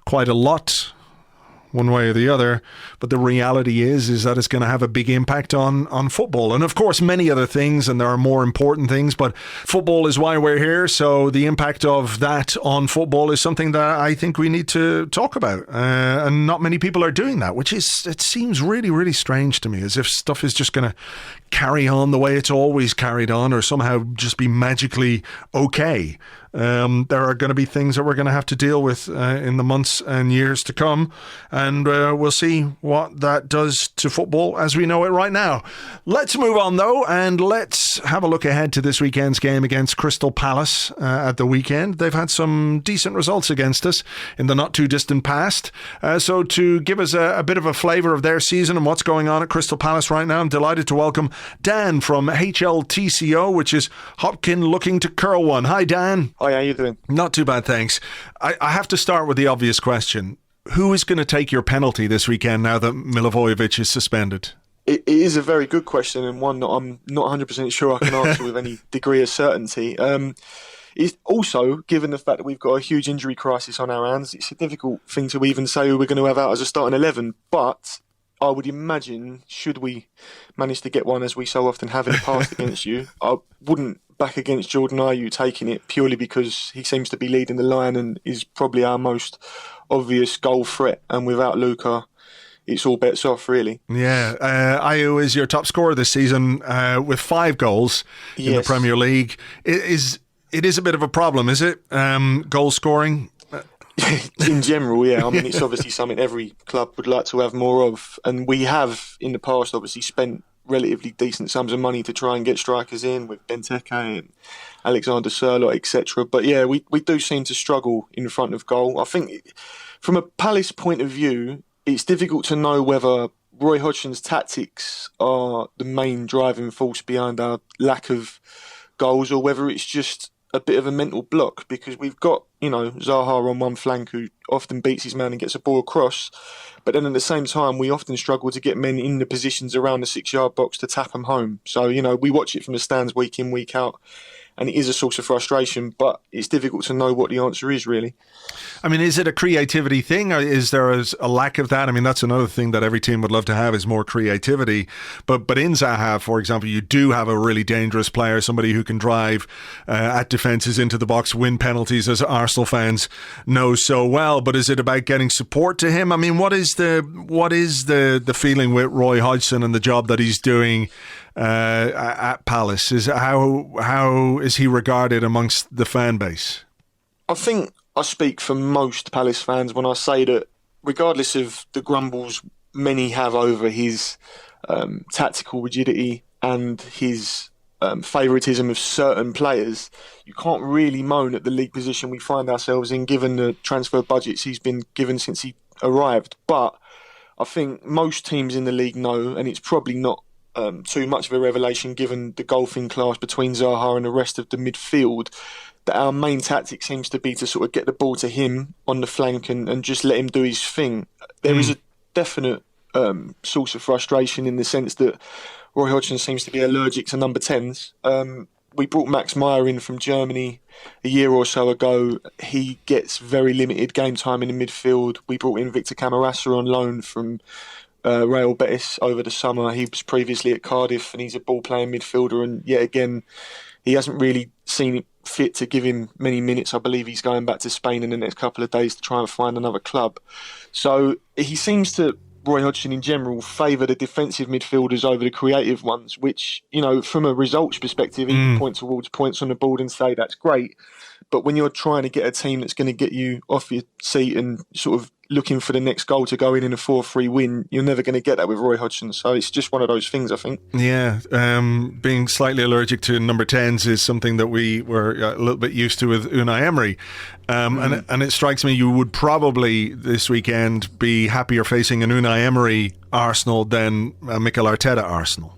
quite a lot. one way or the other. But the reality is that it's going to have a big impact on football. And of course, many other things, and there are more important things, but football is why we're here. So the impact of that on football is something that I think we need to talk about. And not many people are doing that, which is, it seems really, really strange to me, as if stuff is just going to carry on the way it's always carried on, or somehow just be magically okay. There are going to be things that we're going to have to deal with in the months and years to come, and we'll see what that does to football as we know it right now. Let's move on though, and let's have a look ahead to this weekend's game against Crystal Palace at the weekend. They've had some decent results against us in the not too distant past, so to give us a bit of a flavour of their season and what's going on at Crystal Palace right now, I'm delighted to welcome Dan from HLTCO, which is Hopkin Looking to Curl One. Hi Dan. Hi, how you doing? Not too bad, thanks. I have to start with the obvious question. Who is going to take your penalty this weekend now that Milivojevic is suspended? It is a very good question, and one that I'm not 100% sure I can answer with any degree of certainty. It's also, given the fact that we've got a huge injury crisis on our hands, it's a difficult thing to even say who we're going to have out as a starting 11, but I would imagine, should we manage to get one, as we so often have in the past against you, I wouldn't back against Jordan Ayew taking it, purely because he seems to be leading the line and is probably our most obvious goal threat. And without Luka, it's all bets off, really. Yeah, Ayew is your top scorer this season with 5 goals in the Premier League. It is a bit of a problem, is it? Goal scoring? In general, yeah. I mean, it's obviously something every club would like to have more of. And we have, in the past, obviously spent relatively decent sums of money to try and get strikers in, with Benteke and Alexander Sørloth, etc. But yeah, we do seem to struggle in front of goal. I think from a Palace point of view, it's difficult to know whether Roy Hodgson's tactics are the main driving force behind our lack of goals, or whether it's just a bit of a mental block, because we've got, Zaha on one flank, who often beats his man and gets a ball across, but then at the same time we often struggle to get men in the positions around the 6-yard box to tap them home. So, we watch it from the stands week in, week out, and it is a source of frustration, but it's difficult to know what the answer is, really. I mean, is it a creativity thing, or is there a lack of that? I mean, that's another thing that every team would love to have, is more creativity. But in Zaha, for example, you do have a really dangerous player, somebody who can drive at defences into the box, win penalties, as Arsenal fans know so well. But is it about getting support to him? I mean, what is the feeling with Roy Hodgson and the job that he's doing at Palace? Is how is he regarded amongst the fan base? I think I speak for most Palace fans when I say that, regardless of the grumbles many have over his tactical rigidity and his favouritism of certain players, you can't really moan at the league position we find ourselves in, given the transfer budgets he's been given since he arrived. But I think most teams in the league know, and it's probably not too much of a revelation given the golfing class between Zaha and the rest of the midfield, that our main tactic seems to be to sort of get the ball to him on the flank and just let him do his thing. There is a definite source of frustration in the sense that Roy Hodgson seems to be allergic to number 10s. We brought Max Meyer in from Germany a year or so ago. He gets very limited game time in the midfield. We brought in Victor Camarasa on loan from Real Betis over the summer. He was previously at Cardiff, and he's a ball-playing midfielder, and yet again he hasn't really seen it fit to give him many minutes. I believe he's going back to Spain in the next couple of days to try and find another club. So he seems to, Roy Hodgson in general, favour the defensive midfielders over the creative ones, which, from a results perspective, he can point towards points on the board and say that's great. But when you're trying to get a team that's going to get you off your seat and sort of looking for the next goal to go in a 4-3 win, you're never going to get that with Roy Hodgson. So it's just one of those things, I think. Yeah, being slightly allergic to number 10s is something that we were a little bit used to with Unai Emery. And it strikes me you would probably this weekend be happier facing an Unai Emery Arsenal than a Mikel Arteta Arsenal.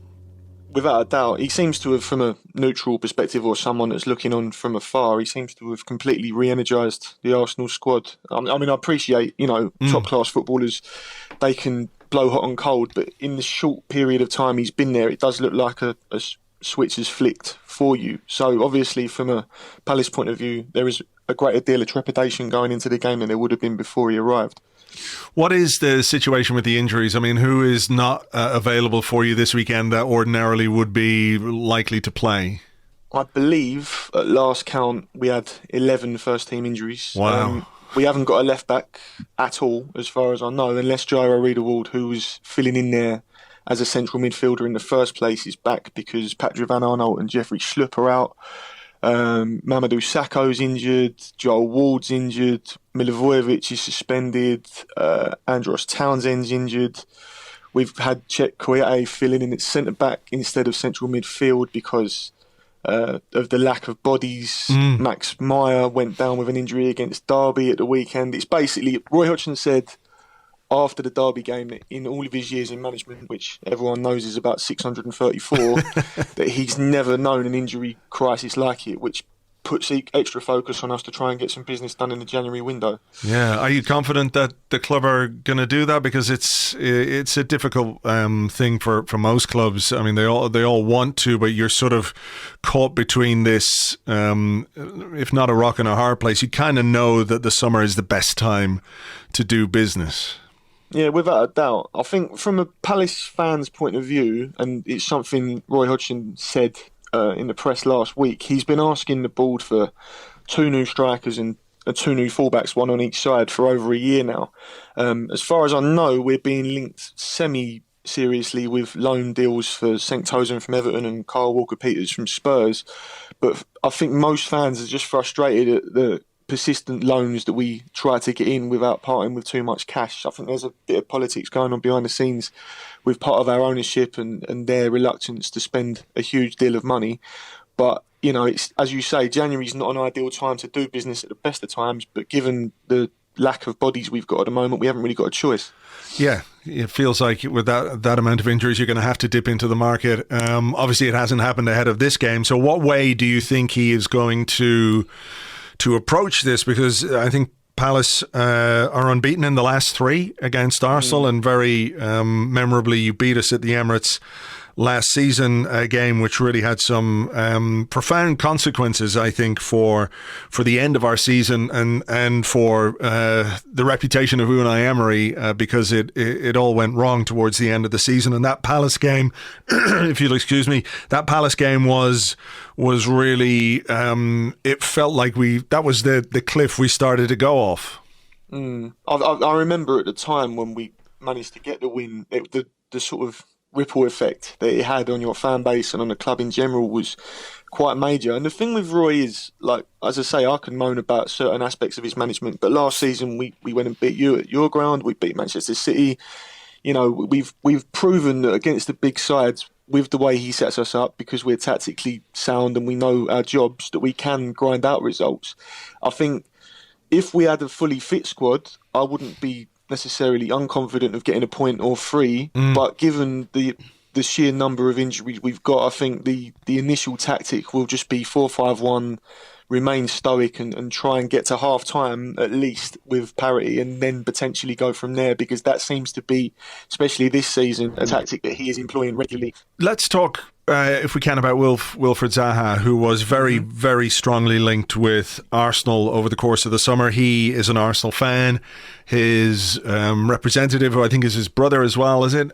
Without a doubt. He seems to have, from a neutral perspective or someone that's looking on from afar, he seems to have completely re-energised the Arsenal squad. I mean, I appreciate, top-class footballers, they can blow hot and cold, but in the short period of time he's been there, it does look like a switch is flicked for you. So obviously, from a Palace point of view, there is a greater deal of trepidation going into the game than there would have been before he arrived. What is the situation with the injuries? I mean, who is not available for you this weekend that ordinarily would be likely to play? I believe at last count we had 11 first-team injuries. Wow. We haven't got a left-back at all, as far as I know, unless Jairo Riedewald, who was filling in there as a central midfielder in the first place, is back because Patrick Van Aanholt and Jeffrey Schlupp are out. Mamadou Sakho's injured, Joel Ward's injured, Milivojevic is suspended, Andros Townsend's injured. We've had Cesc Fabregas filling in at centre-back instead of central midfield because of the lack of bodies. Max Meyer went down with an injury against Derby at the weekend. It's basically, Roy Hodgson said after the Derby game that in all of his years in management, which everyone knows is about 634, that he's never known an injury crisis like it, which puts extra focus on us to try and get some business done in the January window. Yeah, are you confident that the club are going to do that? Because it's a difficult thing for most clubs. I mean, they all want to, but you're sort of caught between this, if not a rock and a hard place. You kind of know that the summer is the best time to do business. Yeah, without a doubt. I think from a Palace fan's point of view, and it's something Roy Hodgson said in the press last week, he's been asking the board for 2 new strikers and 2 new fullbacks, one on each side, for over a year now. As far as I know, we're being linked semi-seriously with loan deals for St Tosin from Everton and Kyle Walker-Peters from Spurs. But I think most fans are just frustrated at the persistent loans that we try to get in without parting with too much cash. I think there's a bit of politics going on behind the scenes with part of our ownership and their reluctance to spend a huge deal of money. But, you know, it's, as you say, January's not an ideal time to do business at the best of times, but given the lack of bodies we've got at the moment, we haven't really got a choice. Yeah, it feels like with that amount of injuries, you're going to have to dip into the market. Obviously, it hasn't happened ahead of this game. So what way do you think he is going to approach this? Because I think Palace are unbeaten in the last 3 against Arsenal, and very memorably you beat us at the Emirates last season, a game which really had some profound consequences, I think, for the end of our season and for the reputation of Unai Emery, because it all went wrong towards the end of the season. And that Palace game, if you'll excuse me, that Palace game was really, it felt like that was the cliff we started to go off. I remember at the time when we managed to get the win, the sort of ripple effect that it had on your fan base and on the club in general was quite major. And the thing with Roy is, like, as I say, I can moan about certain aspects of his management, but last season we went and beat you at your ground, we beat Manchester City. You know, we've proven that against the big sides, with the way he sets us up, because we're tactically sound and we know our jobs, that we can grind out results. I think if we had a fully fit squad, I wouldn't be necessarily unconfident of getting a point or 3, but given the sheer number of injuries we've got, I think the initial tactic will just be 4-5-1, remain stoic and try and get to half time at least with parity, and then potentially go from there, because that seems to be, especially this season, a tactic that he is employing regularly. Let's talk, if we can, about Wilfried Zaha, who was very, very strongly linked with Arsenal over the course of the summer. He is an Arsenal fan. His representative, who I think is his brother as well, is it?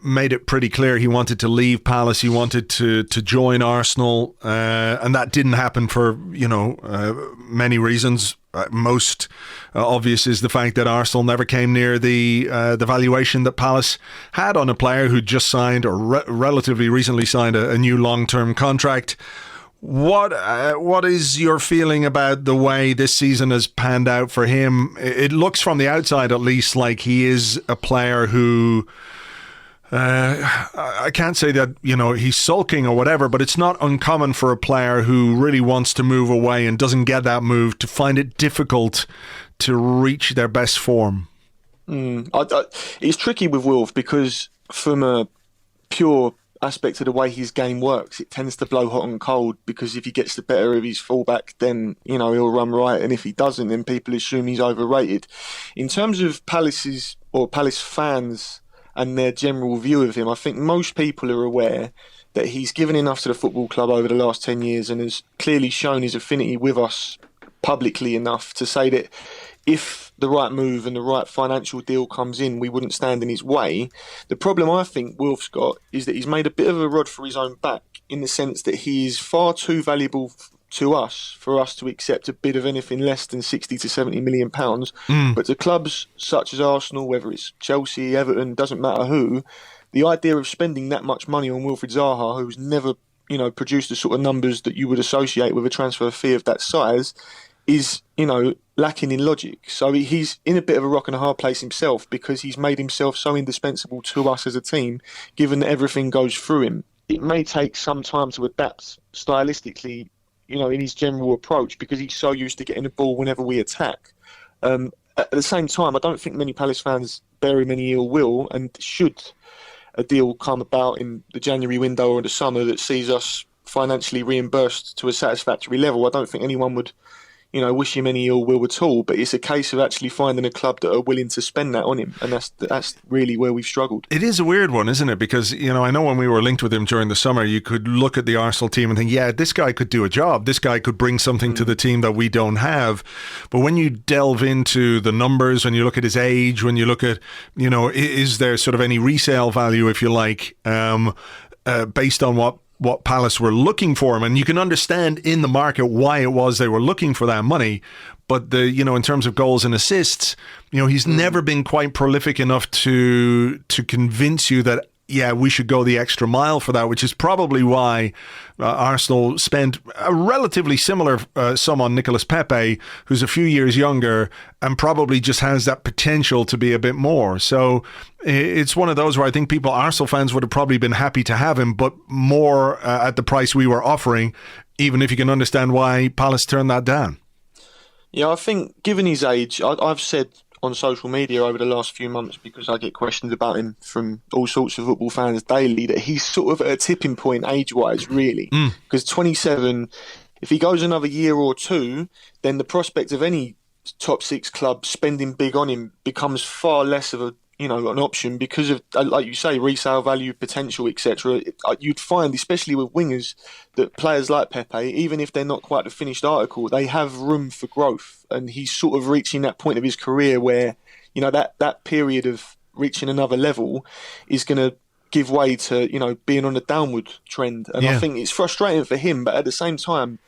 Made it pretty clear he wanted to leave Palace. He wanted to join Arsenal, and that didn't happen for many reasons. Most obvious is the fact that Arsenal never came near the valuation that Palace had on a player who just signed, or relatively recently signed, a new long-term contract. What is your feeling about the way this season has panned out for him? It looks from the outside, at least, like he is a player who, I can't say that, he's sulking or whatever, but it's not uncommon for a player who really wants to move away and doesn't get that move to find it difficult to reach their best form. It's tricky with Wilf, because from a pure aspect of the way his game works, it tends to blow hot and cold, because if he gets the better of his fullback, then he'll run right, and if he doesn't, then people assume he's overrated. In terms of Palace fans and their general view of him, I think most people are aware that he's given enough to the football club over the last 10 years and has clearly shown his affinity with us publicly enough to say that if the right move and the right financial deal comes in, we wouldn't stand in his way. The problem I think Wilf's got is that he's made a bit of a rod for his own back, in the sense that he is far too valuable to us for us to accept a bid of anything less than 60 to 70 million pounds. But to clubs such as Arsenal, whether it's Chelsea, Everton, doesn't matter who, the idea of spending that much money on Wilfried Zaha, who's never, produced the sort of numbers that you would associate with a transfer fee of that size, is, lacking in logic. So he's in a bit of a rock and a hard place himself, because he's made himself so indispensable to us as a team, given that everything goes through him. It may take some time to adapt stylistically, in his general approach, because he's so used to getting the ball whenever we attack. At the same time, I don't think many Palace fans bear him any ill will, and should a deal come about in the January window or the summer that sees us financially reimbursed to a satisfactory level, I don't think anyone would wish him any ill will at all. But it's a case of actually finding a club that are willing to spend that on him, and that's really where we've struggled. It is a weird one, isn't it? Because, I know when we were linked with him during the summer, you could look at the Arsenal team and think, yeah, this guy could do a job. This guy could bring something to the team that we don't have. But when you delve into the numbers, when you look at his age, when you look at, is there sort of any resale value, if you like, based on what Palace were looking for him, and you can understand in the market why it was they were looking for that money. But in terms of goals and assists, he's never been quite prolific enough to convince you that, yeah, we should go the extra mile for that, which is probably why Arsenal spent a relatively similar sum on Nicolas Pepe, who's a few years younger and probably just has that potential to be a bit more. So it's one of those where I think Arsenal fans would have probably been happy to have him, but more at the price we were offering, even if you can understand why Palace turned that down. Yeah, I think given his age, I've said on social media over the last few months, because I get questions about him from all sorts of football fans daily, that he's sort of at a tipping point age-wise, really. Because 27, if he goes another year or two, then the prospect of any top six club spending big on him becomes far less of an option, because of, like you say, resale value, potential, etc. You'd find, especially with wingers, that players like Pepe, even if they're not quite the finished article, they have room for growth. And he's sort of reaching that point of his career where, that period of reaching another level is going to give way to, being on a downward trend. And I think it's frustrating for him, but at the same time,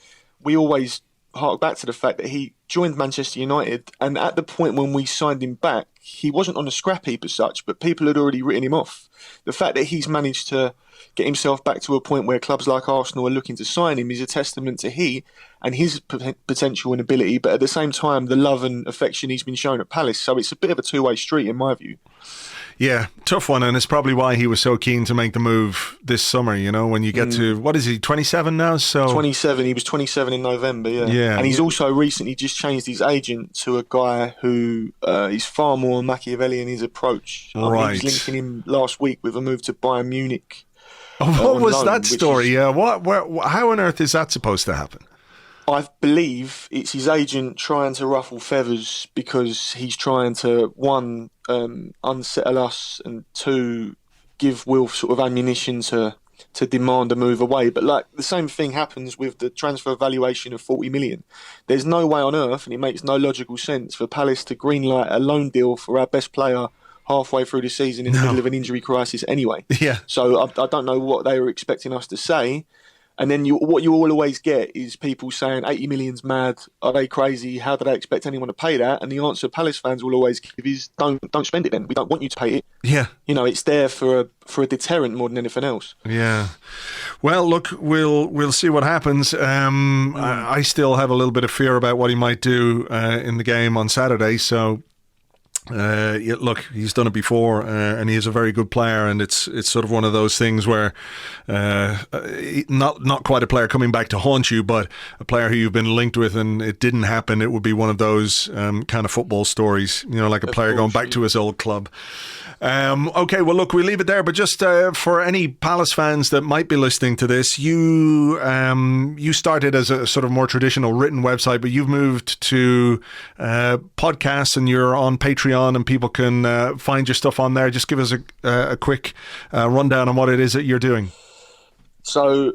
we always hark back to the fact that he joined Manchester United, and at the point when we signed him back, he wasn't on a scrap heap as such, but people had already written him off. The fact that he's managed to get himself back to a point where clubs like Arsenal are looking to sign him is a testament to he and his potential and ability, but at the same time, the love and affection he's been shown at Palace. So it's a bit of a two-way street in my view. Yeah, tough one, and it's probably why he was so keen to make the move this summer, when you get to, what is he, 27 now? So 27, he was 27 in November, yeah. And he's also recently just changed his agent to a guy who is far more Machiavellian in his approach. Right. He was linking him last week with a move to Bayern Munich. What was that story? Yeah, how on earth is that supposed to happen? I believe it's his agent trying to ruffle feathers, because he's trying to, one, unsettle us, and two, give Wilf sort of ammunition to demand a move away. But like the same thing happens with the transfer valuation of 40 million. There's no way on earth, and it makes no logical sense, for Palace to greenlight a loan deal for our best player halfway through the season in the middle of an injury crisis anyway. Yeah. So I don't know what they were expecting us to say. And then what you always get is people saying 80 million's mad. Are they crazy? How do they expect anyone to pay that? And the answer Palace fans will always give is don't spend it then. We don't want you to pay it. Yeah. It's there for a deterrent more than anything else. Yeah. Well, look, we'll see what happens. I still have a little bit of fear about what he might do in the game on Saturday. So look, he's done it before, and he is a very good player, and it's sort of one of those things where not quite a player coming back to haunt you, but a player who you've been linked with and it didn't happen. It would be one of those kind of football stories, like a player going back to his old club. Okay, well, look, we leave it there, but just for any Palace fans that might be listening to this, you started as a sort of more traditional written website, but you've moved to podcasts, and you're on Patreon, and people can find your stuff on there. Just give us a quick rundown on what it is that you're doing. So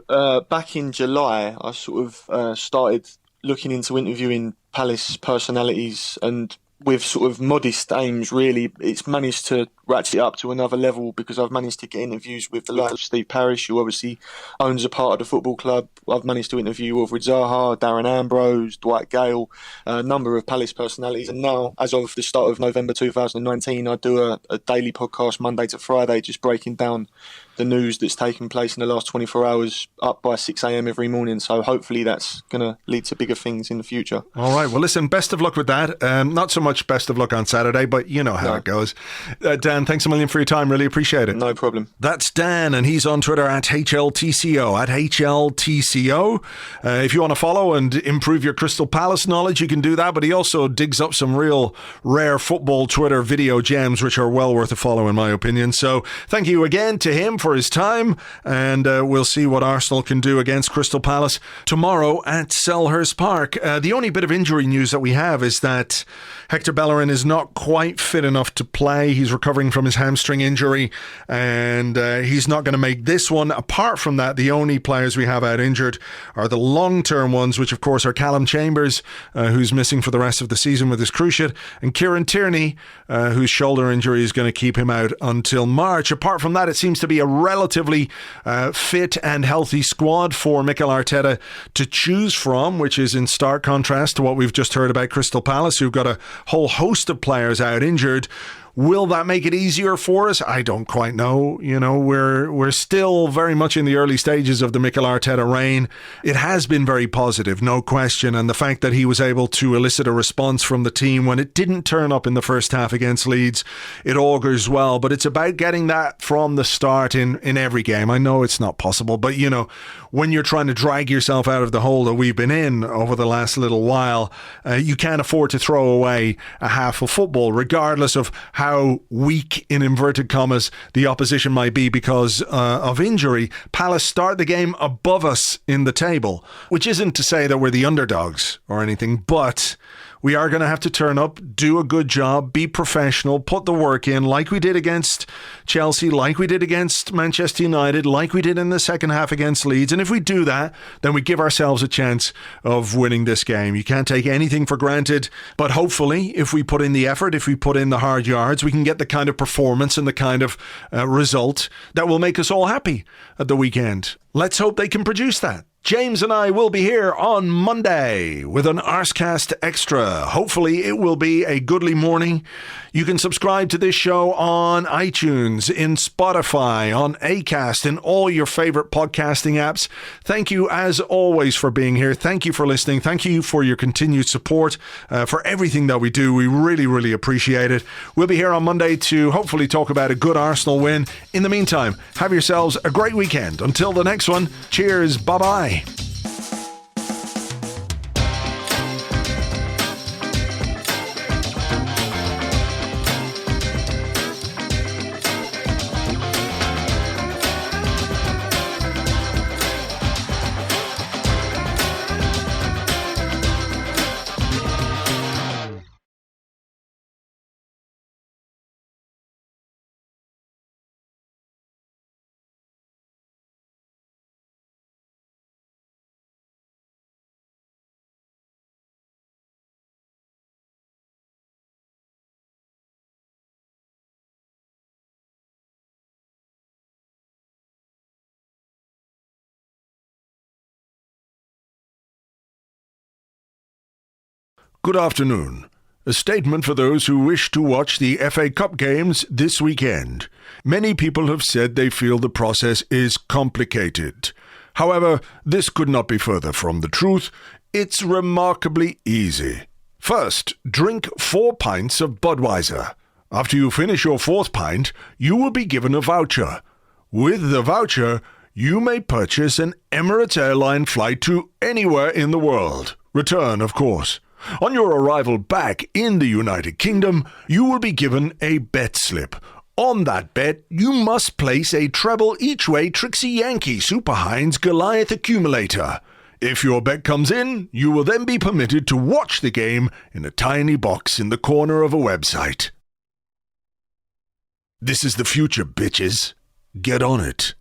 back in July, I sort of started looking into interviewing Palace personalities, and with sort of modest aims, really, it's managed to ratchet it up to another level, because I've managed to get interviews with the likes of Steve Parish, who obviously owns a part of the football club. I've managed to interview Wilfried Zaha, Darren Ambrose, Dwight Gale, a number of Palace personalities. And now, as of the start of November 2019, I do a daily podcast Monday to Friday, just breaking down the news that's taken place in the last 24 hours, up by 6 a.m. every morning. So hopefully that's going to lead to bigger things in the future. All right. Well, listen, best of luck with that. Not so much best of luck on Saturday, but you know how it goes. Dan, thanks a million for your time. Really appreciate it. No problem. That's Dan, and he's on Twitter at HLTCO, at HLTCO. If you want to follow and improve your Crystal Palace knowledge, you can do that, but he also digs up some real rare football Twitter video gems, which are well worth a follow, in my opinion. So thank you again to him for his time, and we'll see what Arsenal can do against Crystal Palace tomorrow at Selhurst Park. The only bit of injury news that we have is that Hector Bellerin is not quite fit enough to play. He's recovering from his hamstring injury, and he's not going to make this one. Apart from that, the only players we have out injured are the long-term ones, which of course are Callum Chambers, who's missing for the rest of the season with his cruciate, and Kieran Tierney, whose shoulder injury is going to keep him out until March. Apart from that, it seems to be a relatively fit and healthy squad for Mikel Arteta to choose from, which is in stark contrast to what we've just heard about Crystal Palace, who've got a whole host of players out injured. Will that make it easier for us? I don't quite know. You know, we're still very much in the early stages of the Mikel Arteta reign. It has been very positive, no question, and the fact that he was able to elicit a response from the team when it didn't turn up in the first half against Leeds, it augurs well. But it's about getting that from the start in every game. I know it's not possible, but you know, when you're trying to drag yourself out of the hole that we've been in over the last little while, you can't afford to throw away a half of football, regardless of how weak, in inverted commas, the opposition might be because of injury. Palace start the game above us in the table, which isn't to say that we're the underdogs or anything, but we are going to have to turn up, do a good job, be professional, put the work in, like we did against Chelsea, like we did against Manchester United, like we did in the second half against Leeds. And if we do that, then we give ourselves a chance of winning this game. You can't take anything for granted, but hopefully, if we put in the effort, if we put in the hard yards, we can get the kind of performance and the kind of result that will make us all happy at the weekend. Let's hope they can produce that. James and I will be here on Monday with an Arscast Extra. Hopefully it will be a goodly morning. You can subscribe to this show on iTunes, in Spotify, on Acast, in all your favorite podcasting apps. Thank you as always for being here. Thank you for listening. Thank you for your continued support for everything that we do. We really, really appreciate it. We'll be here on Monday to hopefully talk about a good Arsenal win. In the meantime, have yourselves a great weekend. Until the next one, cheers. Bye-bye. Good afternoon. A statement for those who wish to watch the FA Cup games this weekend. Many people have said they feel the process is complicated. However, this could not be further from the truth. It's remarkably easy. First, drink 4 pints of Budweiser. After you finish your 4th pint, you will be given a voucher. With the voucher, you may purchase an Emirates Airline flight to anywhere in the world. Return, of course. On your arrival back in the United Kingdom, you will be given a bet slip. On that bet, you must place a treble each way Trixie Yankee Super Heinz Goliath accumulator. If your bet comes in, you will then be permitted to watch the game in a tiny box in the corner of a website. This is the future, bitches. Get on it.